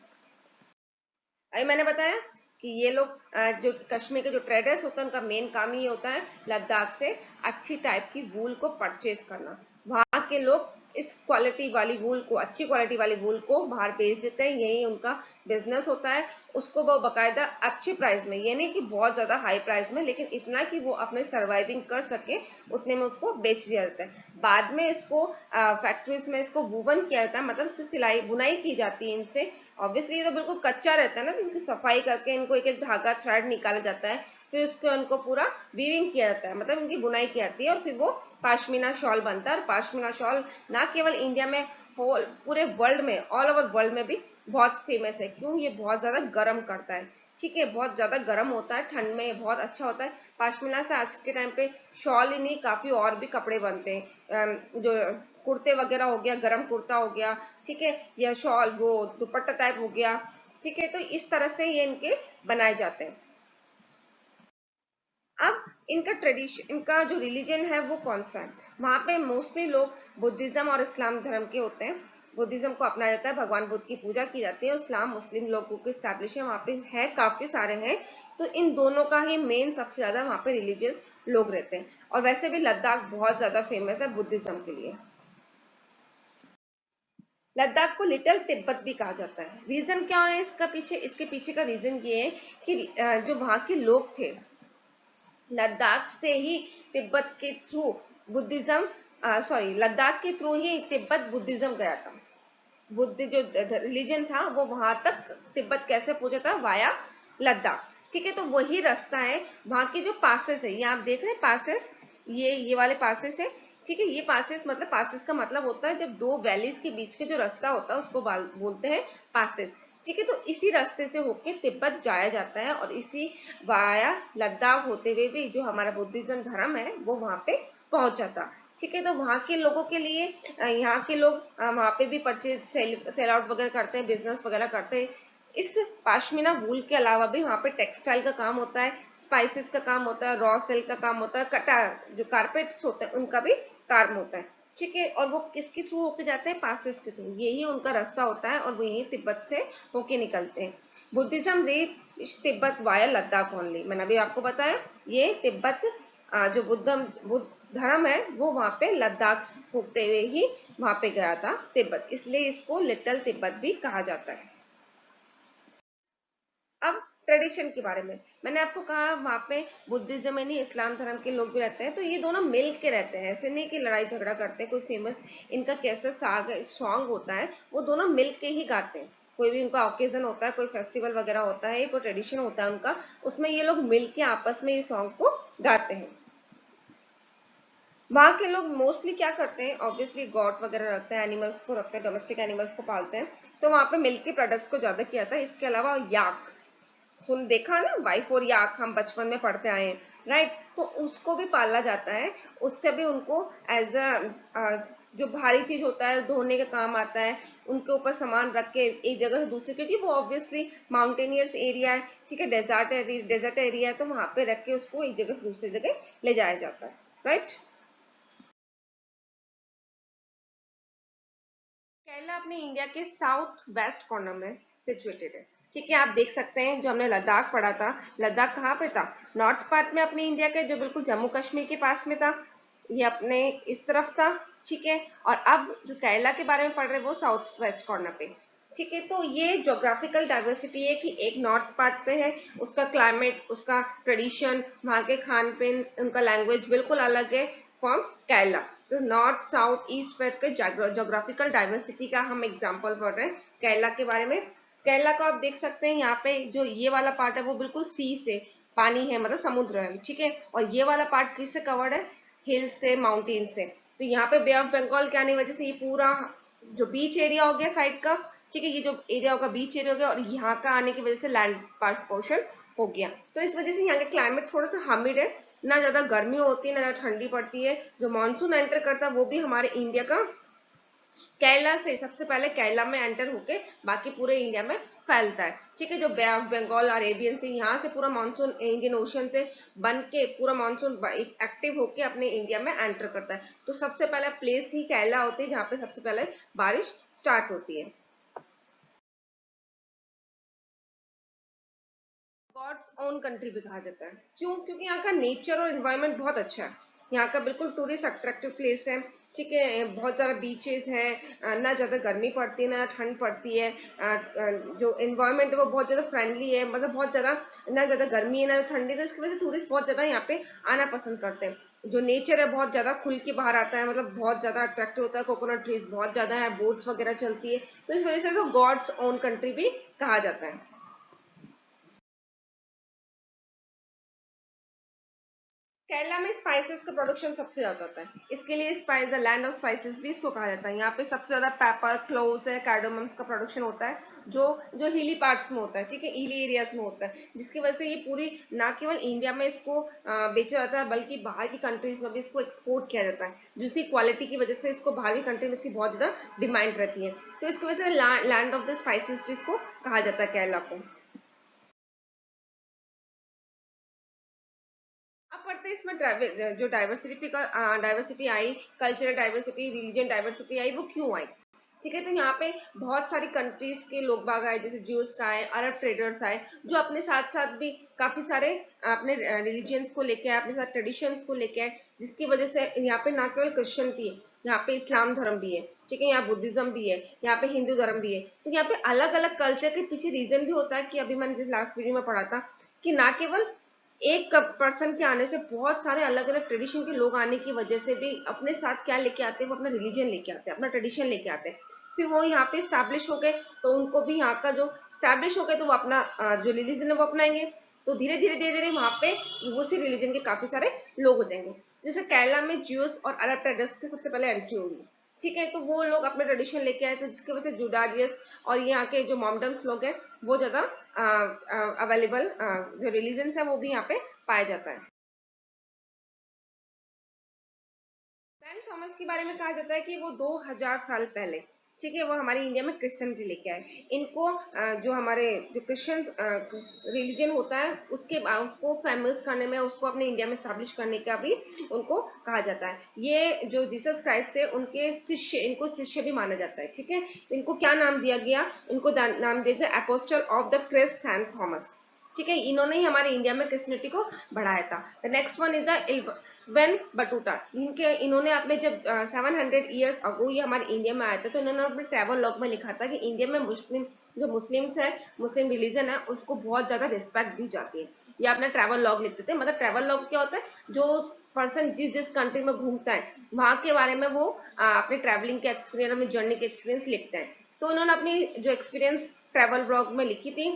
Speaker 1: अभी मैंने बताया कि ये लोग जो कश्मीर के जो ट्रेडर्स होते हैं उनका मेन काम ही होता है लद्दाख से अच्छी टाइप की वूल को परचेज करना। वहां के लोग इस क्वालिटी वाली वूल को, अच्छी क्वालिटी वाली वूल को बाहर बेच देते हैं, यही उनका बिजनेस होता है। उसको वो बकायदा अच्छी प्राइस में, ये नहीं कि बहुत ज्यादा हाई प्राइस में, लेकिन इतना कि वो अपने सर्वाइविंग कर सके उतने में उसको बेच दिया जाता है। बाद में इसको फैक्ट्रीज में इसको वूवन किया जाता है, मतलब उसकी सिलाई बुनाई की जाती है इनसे। ऑब्वियसली ये तो बिल्कुल कच्चा रहता है ना, तो इनकी सफाई करके इनको एक एक धागा थ्रेड निकाला जाता है, फिर उसको इनको पूरा वीविंग किया जाता है, मतलब इनकी बुनाई की जाती है और फिर वो पाशमीना शॉल बनता है। और पाशमीना शॉल ना केवल इंडिया में, होल पूरे वर्ल्ड में, ऑल ओवर वर्ल्ड में भी बहुत फेमस है। क्यों, ये बहुत ज्यादा गर्म करता है। ठीक है, बहुत ज्यादा गर्म होता है, ठंड में बहुत अच्छा होता है। पाशमीना से आज के टाइम पे शॉल ही नहीं, काफी और भी कपड़े बनते हैं, जो कुर्ते वगैरह हो गया, गरम कुर्ता हो गया, ठीक है, या शॉल, वो दुपट्टा टाइप हो गया। ठीक है, तो इस तरह से ये इनके बनाए जाते हैं। अब इनका ट्रेडिशन, इनका जो रिलीजन है वो कौन सा है, वहां पे मोस्टली लोग बुद्धिज्म और इस्लाम धर्म के होते हैं। बुद्धिज्म को अपनाया जाता है, भगवान बुद्ध की पूजा की जाती है। इस्लाम मुस्लिम लोगों के स्टैब्लिश है, वहां पे है, काफी सारे हैं। तो इन दोनों का ही मेन सबसे ज्यादा वहां पे रिलीजियस लोग रहते हैं। और वैसे भी लद्दाख बहुत ज्यादा फेमस है बुद्धिज्म के लिए। लद्दाख को लिटिल तिब्बत भी कहा जाता है। रीजन क्या है इसका पीछे, इसके पीछे का रीजन ये है कि जो वहां के लोग थे, लद्दाख से ही तिब्बत के थ्रू बुद्धिज्म, सॉरी, लद्दाख के थ्रू ही तिब्बत बुद्धिज्म गया था। बुद्ध जो रिलीजन था वो वहां तक तिब्बत कैसे पहुंचा था, वाया लद्दाख। ठीक है, तो वही रास्ता है। वहां के जो पासेस है, ये आप देख रहे हैं पासेस, ये वाले पासेस है। ठीक है, ये पासेस, मतलब पासेस का मतलब होता है जब दो वैलीज के बीच के जो रास्ता होता है उसको बोलते हैं पासेस। ठीक है, तो इसी रास्ते से होके तिब्बत जाया जाता है और इसी वाया लद्दाख होते हुए भी जो हमारा बुद्धिज्म धर्म है वो वहां पे पहुंचा था। ठीक है, तो वहां के लोगों के लिए, यहाँ के लोग वहां पे भी परचेज, सेल आउट वगैरह करते हैं, बिजनेस वगैरह करते हैं। इस पाशमीना वूल के अलावा भी वहां पे टेक्सटाइल का काम होता है, स्पाइसेस का काम होता है, रॉ सिल्क का काम होता है, कटा जो कारपेट्स होते हैं उनका भी काम होता है। ठीक है, और वो किसके थ्रू होके जाते हैं, पासेस के थ्रू, यही उनका रास्ता होता है और वो यही तिब्बत से होके निकलते हैं। Buddhism reach Tibet via Ladakh only, मैंने अभी आपको बताया ये तिब्बत, जो बुद्ध धर्म है वो वहां पे लद्दाख होते हुए ही वहां पे गया था तिब्बत, इसलिए इसको लिटिल तिब्बत भी कहा जाता है। अब ट्रेडिशन के बारे में, मैंने आपको कहा वहां पे बुद्धिज्म में नहीं, इस्लाम धर्म के लोग भी रहते हैं, तो ये दोनों मिल के रहते हैं, ऐसे नहीं कि लड़ाई झगड़ा करते हैं। कोई फेमस इनका कैसा सॉन्ग होता है वो दोनों मिल के ही गाते हैं। कोई भी उनका ओकेजन होता है, कोई फेस्टिवल वगैरह होता है, कोई ट्रेडिशन होता है उनका, उसमें ये लोग मिल के आपस में ये सॉन्ग को गाते हैं। वहां के लोग मोस्टली क्या करते हैं, ऑब्वियसली गॉट वगैरह रखते हैं, एनिमल्स को रखते हैं, डोमेस्टिक एनिमल्स को पालते हैं, तो वहां पे मिल्क के प्रोडक्ट्स को ज्यादा किया था। इसके अलावा याक, सुन देखा ना, वाइफ और याक हम बचपन में पढ़ते आए हैं, राइट, तो उसको भी पाला जाता है। उससे भी उनको एज अ जो भारी चीज होता है ढोने का काम आता है, उनके ऊपर सामान रख के एक जगह से दूसरी, क्योंकि वो ऑब्वियसली माउंटेनियस एरिया है, ठीक है, डेजर्ट एरिया है, तो वहां पे रख के उसको एक जगह से दूसरी जगह ले जाया जाता है, राइट। केरला अपने इंडिया के साउथ वेस्ट कॉर्नर में सिचुएटेड है, ठीक है। आप देख सकते हैं जो हमने लद्दाख पढ़ा था, लद्दाख कहाँ पे था, नॉर्थ पार्ट में अपने इंडिया के, जो बिल्कुल जम्मू कश्मीर के पास में था, ये अपने इस तरफ था, ठीक है। और अब जो केरला के बारे में पढ़ रहे हैं वो साउथ वेस्ट कॉर्नर पे, ठीक है। तो ये ज्योग्राफिकल डाइवर्सिटी है कि एक नॉर्थ पार्ट पे है, उसका क्लाइमेट, उसका ट्रेडिशन, वहाँ के खान पीन, उनका लैंग्वेज बिल्कुल अलग है फ्रॉम केरला। तो नॉर्थ साउथ ईस्ट वेस्ट के ज्योग्राफिकल डाइवर्सिटी का हम एग्जाम्पल पढ़ रहे हैं केरला के बारे में। केरला को आप देख सकते हैं, यहाँ पे जो ये वाला पार्ट है वो बिल्कुल सी से, पानी है मतलब समुद्र है, ठीक है। और ये वाला पार्ट किससे कवर्ड है, हिल से, माउंटेन से। तो यहाँ पे बे ऑफ बंगाल के आने की वजह से ये पूरा जो बीच एरिया हो गया साइड का, ठीक है, ये जो एरिया होगा बीच एरिया हो गया, और यहाँ का आने की वजह से लैंड पार्ट पोर्शन हो गया। तो इस वजह से यहाँ का क्लाइमेट थोड़ा सा हमिड है, ना ज्यादा गर्मी होती है ना ज्यादा ठंडी पड़ती है। जो मानसून एंटर करता है वो भी हमारे इंडिया का केरला से सबसे पहले केरला में एंटर होके बाकी पूरे इंडिया में फैलता है, ठीक है। जो बे ऑफ बंगाल, अरेबियन से, यहाँ से पूरा मानसून इंडियन ओशन से बन के पूरा मानसून एक्टिव होके अपने इंडिया में एंटर करता है। तो सबसे पहला प्लेस ही केरला होती है जहाँ पे सबसे पहले बारिश स्टार्ट होती है। गॉड्स ओन कंट्री भी कहा जाता है, क्यों, क्योंकि यहाँ का नेचर और एनवायरनमेंट बहुत अच्छा है। यहाँ का बिल्कुल टूरिस्ट अट्रैक्टिव प्लेस है, ठीक है। बहुत ज्यादा बीचेस है, ना ज्यादा गर्मी पड़ती है ना ठंड पड़ती है। जो एनवायरनमेंट है वो बहुत ज्यादा फ्रेंडली है, मतलब बहुत ज्यादा, ना ज्यादा गर्मी है ना ठंडी, तो इसकी वजह से टूरिस्ट बहुत ज्यादा यहाँ पे आना पसंद करते हैं। जो नेचर है बहुत ज्यादा खुल के बाहर आता है, मतलब बहुत ज्यादा अट्रैक्टिव होता है, कोकोनट ट्रीज बहुत ज्यादा है, बोट्स वगैरह चलती है, तो इस वजह से इसको गॉड्स ओन कंट्री भी कहा जाता है। केरला में स्पाइसेस का प्रोडक्शन सबसे ज्यादा होता है, इसके लिए spice, the land of spices भी इसको कहा जाता है। यहाँ पे सबसे ज्यादा पेपर, क्लोव्स है, कार्डोमम्स का प्रोडक्शन होता है, जो जो हिली पार्ट्स में होता है, ठीक है, हिली एरियाज में होता है, जिसकी वजह से ये पूरी, ना केवल इंडिया में इसको बेचा जाता है बल्कि बाहर की कंट्रीज में भी इसको एक्सपोर्ट किया जाता है, जिसकी क्वालिटी की वजह से इसको बाहर की कंट्री में इसकी बहुत ज्यादा डिमांड रहती है। तो इसकी वजह से लैंड ऑफ द स्पाइसेस भी इसको कहा जाता है केरला को। अब पढ़ते हैं इसमें जो डाइवर्सिटी आई, कल्चरल डाइवर्सिटी, रिलीजन डाइवर्सिटी आई, वो क्यों आई, ठीक है। तो यहाँ पे बहुत सारी कंट्रीज के लोग बाग आए, जैसे ज्यूज का आए, अरब ट्रेडर्स आए, जो अपने साथ साथ भी काफी सारे अपने रिलीजियंस को लेके आए, अपने साथ ट्रेडिशंस को लेके आए, जिसकी वजह से यहाँ पे ना केवल क्रिश्चियनिटी है, यहाँ पे इस्लाम धर्म भी है, ठीक है, यहाँ बुद्धिज्म भी है, यहाँ पे हिंदू धर्म भी है। तो यहाँ पे अलग अलग कल्चर के पीछे रीजन भी होता है, कि अभी मैंने जिस लास्ट वीडियो में पढ़ा था कि ना केवल एक पर्सन के आने से, बहुत सारे अलग अलग ट्रेडिशन के लोग आने की वजह से भी अपने साथ क्या लेके आते हैं, वो अपना रिलीजन लेके आते हैं, अपना ट्रेडिशन लेके आते हैं। फिर वो यहाँ पे स्टैब्लिश हो गए, तो उनको भी यहाँ का जो स्टैब्लिश हो गए तो वो अपना जो रिलीजन है वो अपनाएंगे। तो धीरे धीरे धीरे धीरे वहां पे उसी रिलीजन के काफी सारे लोग हो जाएंगे। जैसे केरला में ज्यूस और अरब ट्रेडर्स की सबसे पहले एंट्री होगी, ठीक है। तो वो लोग अपने ट्रेडिशन लेके आए, तो जिसकी वजह से जुडारियस और यहाँ के जो मॉमडम्स लोग हैं वो ज्यादा अवेलेबल, जो रिलीजन है वो भी यहाँ पे पाया जाता है। सेंट थॉमस के बारे में कहा जाता है कि वो 2000 साल पहले, ठीक है, वो हमारे इंडिया में क्रिश्चियन भी लेके आए। इनको जो हमारे जो क्रिश्चियन रिलीजन होता है उसके उसको फेमस करने में, उसको अपने इंडिया में स्टैब्लिश करने का भी उनको कहा जाता है। ये जो जीसस क्राइस्ट थे उनके शिष्य, इनको शिष्य भी माना जाता है, ठीक है। तो इनको क्या नाम दिया गया, इनको नाम दिया गया apostle of the Christ Saint Thomas, ठीक है। इन्होंने ही हमारे इंडिया में क्रिश्चियनिटी को बढ़ाया था। The next one is the Ibn Battuta, इन्होंने अपने जब 700 ईयर्स अगो ये हमारे इंडिया में आया था, तो इन्होंने अपने ट्रैवल लॉग में लिखा था कि इंडिया में मुस्लिम, जो मुस्लिम्स है, मुस्लिम रिलीजन है, उसको बहुत ज्यादा रिस्पेक्ट दी जाती है। ये अपना ट्रैवल लॉग लिखते थे। मतलब ट्रैवल लॉग क्या होता है, जो पर्सन जिस जिस कंट्री में घूमता है वहां के बारे में वो अपने ट्रैवलिंग के एक्सपीरियंस, अपनी जर्नी के एक्सपीरियंस लिखते हैं। तो उन्होंने अपनी जो एक्सपीरियंस ट्रैवल ब्लॉग में लिखी थी,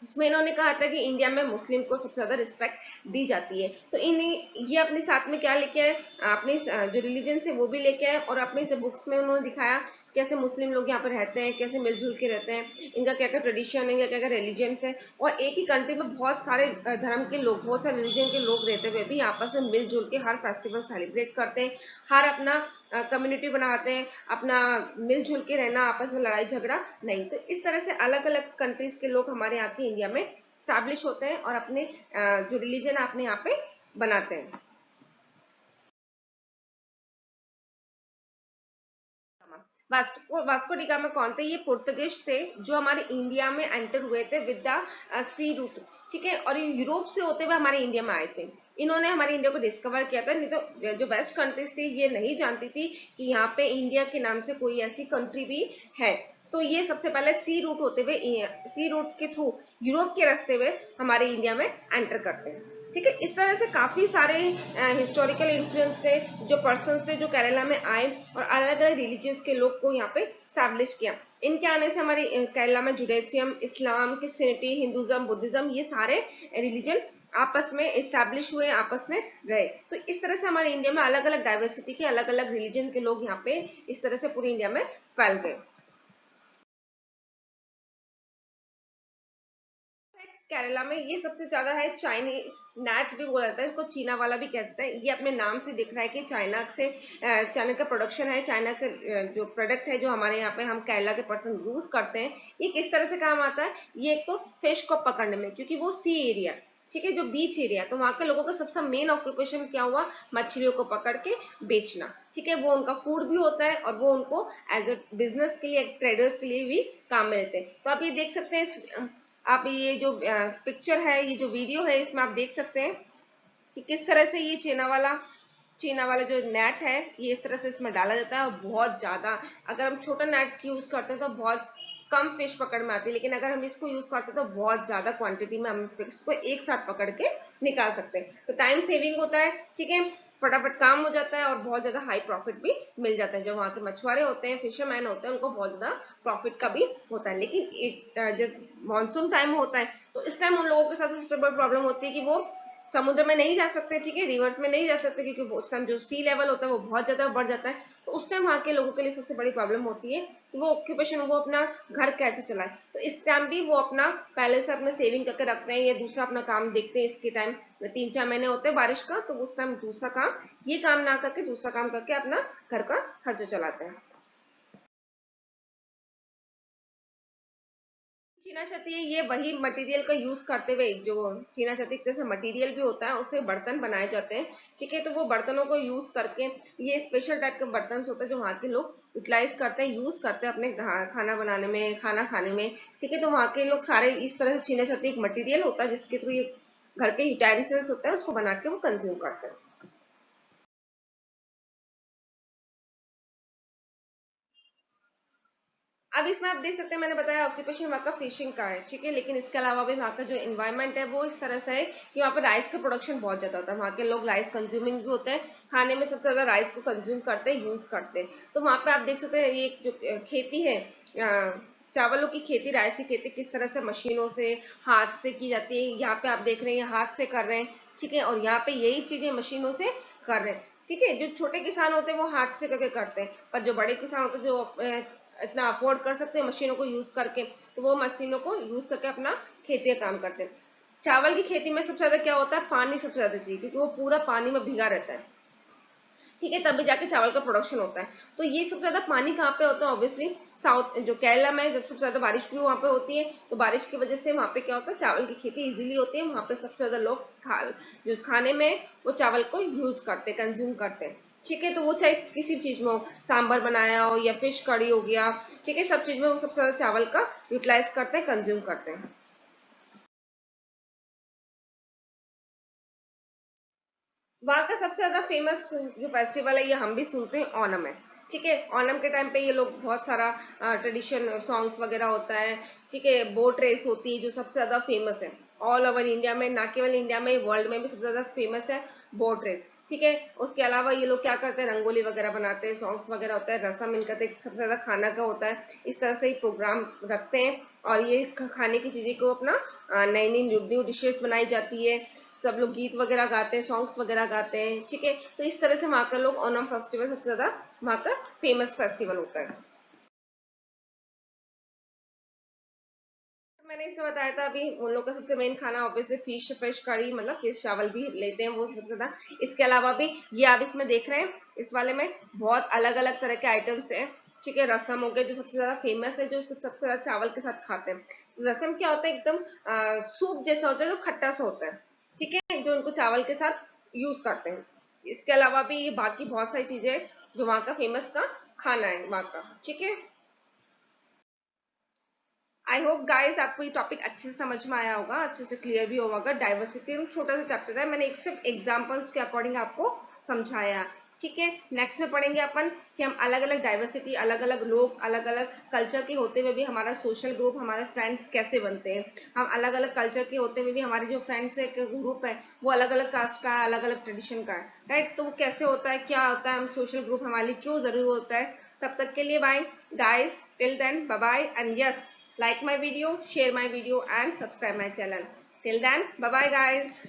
Speaker 1: उसमें इन्होंने कहा था कि इंडिया में मुस्लिम को सबसे ज्यादा रिस्पेक्ट दी जाती है। तो इन ये अपने साथ में क्या लेके आए, अपने जो रिलीजन थे वो भी लेके आए, और अपनी से बुक्स में उन्होंने दिखाया कैसे मुस्लिम लोग यहाँ पर रहते हैं, कैसे मिलजुल के रहते हैं, इनका क्या क्या ट्रेडिशन है, इनका क्या क्या रिलीजन्स है। और एक ही कंट्री में बहुत सारे धर्म के लोग, बहुत सारे रिलीजन के लोग रहते हुए भी आपस में मिलजुल के हर फेस्टिवल सेलिब्रेट करते हैं, हर अपना कम्युनिटी बनाते हैं, अपना मिलजुल के रहना, आपस में लड़ाई झगड़ा नहीं। तो इस तरह से अलग अलग कंट्रीज के लोग हमारे यहाँ के इंडिया में स्टैब्लिश होते हैं और अपने जो रिलीजन अपने यहाँ पे बनाते हैं। वास्को डी गामा कौन थे? ये पुर्तगीज थे जो हमारे इंडिया में एंटर हुए थे विद द सी रूट, ठीक है, और ये यूरोप से होते हुए हमारे इंडिया में आए थे। इन्होंने हमारे इंडिया को डिस्कवर किया था, नहीं तो जो वेस्ट कंट्रीज थी ये नहीं जानती थी कि यहाँ पे इंडिया के नाम से कोई ऐसी कंट्री भी है। तो ये सबसे पहले सी रूट होते हुए, सी रूट के थ्रू यूरोप के रास्ते हुए हमारे इंडिया में एंटर करते हैं, ठीक है। इस तरह से काफी सारे हिस्टोरिकल इन्फ्लुएंस थे, जो पर्सन थे जो केरला में आए और अलग अलग रिलीजियंस के लोग को यहाँ पे स्टैब्लिश किया। इनके आने से हमारे केरला में जुडाइज्म, इस्लाम, क्रिश्चियनिटी, हिंदुज्म, बुद्धिज्म, ये सारे रिलीजन आपस में एस्टैब्लिश हुए, आपस में रहे। तो इस तरह से हमारे इंडिया में अलग अलग डाइवर्सिटी के अलग अलग रिलीजन के लोग यहाँ पे इस तरह से पूरी इंडिया में फैल गए। केरला में ये सबसे ज्यादा है चाइनीज नेट भी बोला जाता है, इसको चीना वाला भी कहते हैं। ये अपने नाम से दिख रहा है कि चाइना से, चाइना का प्रोडक्शन है, चाइना का जो प्रोडक्ट है जो हमारे यहाँ पे हम केरला के पर्सन यूज करते हैं। ये किस तरह से काम आता है? ये एक तो फिश को पकड़ने में, क्योंकि वो सी एरिया, ठीक है, जो बीच एरिया, तो वहां के लोगों का सबसे मेन ऑक्यूपेशन क्या हुआ? मछलियों को पकड़ के बेचना, ठीक है। वो उनका फूड भी होता है और वो उनको एज ए बिजनेस के लिए, ट्रेडर्स के लिए भी काम में लेते हैं। तो आप ये देख सकते हैं, आप ये जो पिक्चर है, ये जो वीडियो है, इसमें आप देख सकते हैं कि किस तरह से ये चीना वाला जो नेट है ये इस तरह से इसमें डाला जाता है। और बहुत ज्यादा, अगर हम छोटा नेट यूज करते हैं तो बहुत कम फिश पकड़ में आती है, लेकिन अगर हम इसको यूज करते हैं तो बहुत ज्यादा क्वांटिटी में हम फिश को एक साथ पकड़ के निकाल सकते हैं। तो टाइम सेविंग होता है, ठीक है, फटाफट काम हो जाता है और बहुत ज्यादा हाई प्रॉफिट भी मिल जाता है। जो वहाँ के मछुआरे होते हैं, फिशरमैन होते हैं, उनको बहुत ज्यादा प्रॉफिट का भी होता है। लेकिन जब मानसून टाइम होता है तो इस टाइम उन लोगों के साथ सबसे बड़ी प्रॉब्लम होती है कि वो समुद्र में नहीं जा सकते, ठीक है, रिवर्स में नहीं जा सकते, क्योंकि उस टाइम जो सी लेवल होता है वो बहुत ज्यादा बढ़ जाता है। तो उस टाइम वहाँ के लोगों के लिए सबसे बड़ी प्रॉब्लम होती है कि वो ऑक्यूपेशन, वो अपना घर कैसे चलाए। तो इस टाइम भी वो अपना पहले से अपना सेविंग करके रखते हैं या दूसरा अपना काम देखते हैं। इसके टाइम 3-4 महीने होते हैं बारिश का, तो उस टाइम दूसरा काम, ये काम ना करके दूसरा काम करके अपना घर का खर्चा चलाते हैं। चीना छती है, ये वही मटेरियल का यूज करते हुए, जो चीना छती जैसे मटेरियल भी होता है उससे बर्तन बनाए जाते हैं, ठीक है। तो वो बर्तनों को यूज करके, ये स्पेशल टाइप के बर्तन होते हैं जो वहाँ के लोग यूटिलाइज करते हैं, यूज करते हैं अपने खाना बनाने में, खाना खाने में, ठीक है। तो वहाँ के लोग सारे इस तरह से, चीना छती एक मटीरियल होता है जिसके थ्रू ये घर के यूटेंसिल्स होते हैं उसको बना के वो कंज्यूम करते हैं। अब इसमें आप देख सकते हैं, मैंने बताया ऑक्यूपेशन वहाँ का फिशिंग का है, ठीक है, लेकिन इसके अलावा भी वहाँ का जो इन्वायरमेंट है वो इस तरह से है कि वहाँ पे राइस का प्रोडक्शन बहुत ज्यादा होता है। वहाँ के लोग राइस कंज्यूमिंग भी होते हैं, खाने में सबसे ज्यादा राइस को कंज्यूम करते हैं, यूज करते हैं। तो वहाँ पे आप देख सकते हैं ये जो खेती है, चावलों की खेती, राइस की खेती किस तरह से मशीनों से, हाथ से की जाती है। यहाँ पे आप देख रहे हैं हाथ से कर रहे हैं, ठीक है, और यहाँ पे यही चीजें मशीनों से कर रहे हैं, ठीक है। जो छोटे किसान होते हैं वो हाथ से करके करते हैं, पर जो बड़े किसान होते हैं, जो इतना अफोर्ड कर सकते हैं मशीनों को यूज करके, तो वो मशीनों को यूज करके अपना खेती का काम करते हैं। चावल की खेती में सबसे ज्यादा क्या होता है? पानी सबसे ज्यादा चाहिए, क्योंकि वो पूरा पानी में भीगा रहता है, ठीक है, तभी जाके चावल का प्रोडक्शन होता है। तो ये सबसे ज्यादा पानी कहाँ पे होता है? ऑब्वियसली साउथ, जो केरला में जब सबसे ज्यादा बारिश भी वहां पे होती है, तो बारिश की वजह से वहां पे क्या होता है? चावल की खेती इजीली होती है, वहां पे सबसे ज्यादा लोग जो खाने में वो चावल को यूज करते, कंज्यूम करते हैं, ठीक है। तो वो चाहे किसी चीज में हो, सांबर बनाया हो या फिश कड़ी हो गया, ठीक है, सब चीज में वो सबसे ज्यादा चावल का यूटिलाइज करते हैं, कंज्यूम करते हैं। वहाँ का सबसे ज्यादा फेमस जो फेस्टिवल है, ये हम भी सुनते हैं, ओणम है, ठीक है। ओणम के टाइम पे ये लोग बहुत सारा ट्रेडिशन सॉन्ग्स वगैरह होता है, ठीक है, बोट रेस होती है जो सबसे ज्यादा फेमस है ऑल ओवर इंडिया में, ना केवल इंडिया में, वर्ल्ड में भी सबसे ज्यादा फेमस है बोट रेस, ठीक है। उसके अलावा ये लोग क्या करते हैं? रंगोली वगैरह बनाते हैं, सॉन्ग्स वगैरह होता है, रसम इनका तो सबसे ज्यादा खाना का होता है। इस तरह से ही प्रोग्राम रखते हैं और ये खाने की चीजें को अपना नई नई न्यू डिशेस बनाई जाती है, सब लोग गीत वगैरह गाते हैं, सॉन्ग्स वगैरह गाते हैं, ठीक है। तो इस तरह से वहाँ का लोग ओणम फेस्टिवल सबसे ज्यादा वहाँ का फेमस फेस्टिवल होता है। मैंने इससे बताया था अभी उन लोग का सबसे मेन खाना ऑब्वियसली फिश करी, मतलब फिश चावल भी लेते हैं वो सबसे ज्यादा। इसके अलावा भी ये आप इसमें देख रहे हैं, इस वाले में बहुत अलग अलग तरह के आइटम्स हैं। ठीक है, रसम हो गया जो सबसे ज्यादा फेमस है, जो सबसे ज्यादा चावल के साथ खाते हैं। रसम क्या होता है, एकदम सूप जैसा होता है जो खट्टा सा होता है, ठीक है, जो उनको चावल के साथ यूज करते हैं। इसके अलावा भी ये बाकी बहुत सारी चीजें हैं जो वहाँ का फेमस का खाना है वहाँ का। ठीक है, आई होप गाइस आपको ये टॉपिक अच्छे से समझ में आया होगा, अच्छे से क्लियर भी होगा। डाइवर्सिटी छोटा सा चैप्टर है, मैंने एक सिर्फ एग्जांपल्स के अकॉर्डिंग आपको समझाया। ठीक है, नेक्स्ट में पढ़ेंगे अपन कि हम अलग अलग डाइवर्सिटी, अलग अलग लोग, अलग अलग कल्चर के होते हुए भी हमारा सोशल ग्रुप, हमारे फ्रेंड्स कैसे बनते हैं। हम अलग अलग कल्चर के होते हुए भी हमारे जो फ्रेंड्स है ग्रुप है वो अलग अलग कास्ट का है, अलग अलग ट्रेडिशन का है, राइट। तो वो कैसे होता है, क्या होता है, हम सोशल ग्रुप हमारे लिए क्यों जरूरी होता है। तब तक के लिए bye guys, till then bye bye, and yes, like my video, share my video and subscribe my channel. Till then, bye bye guys.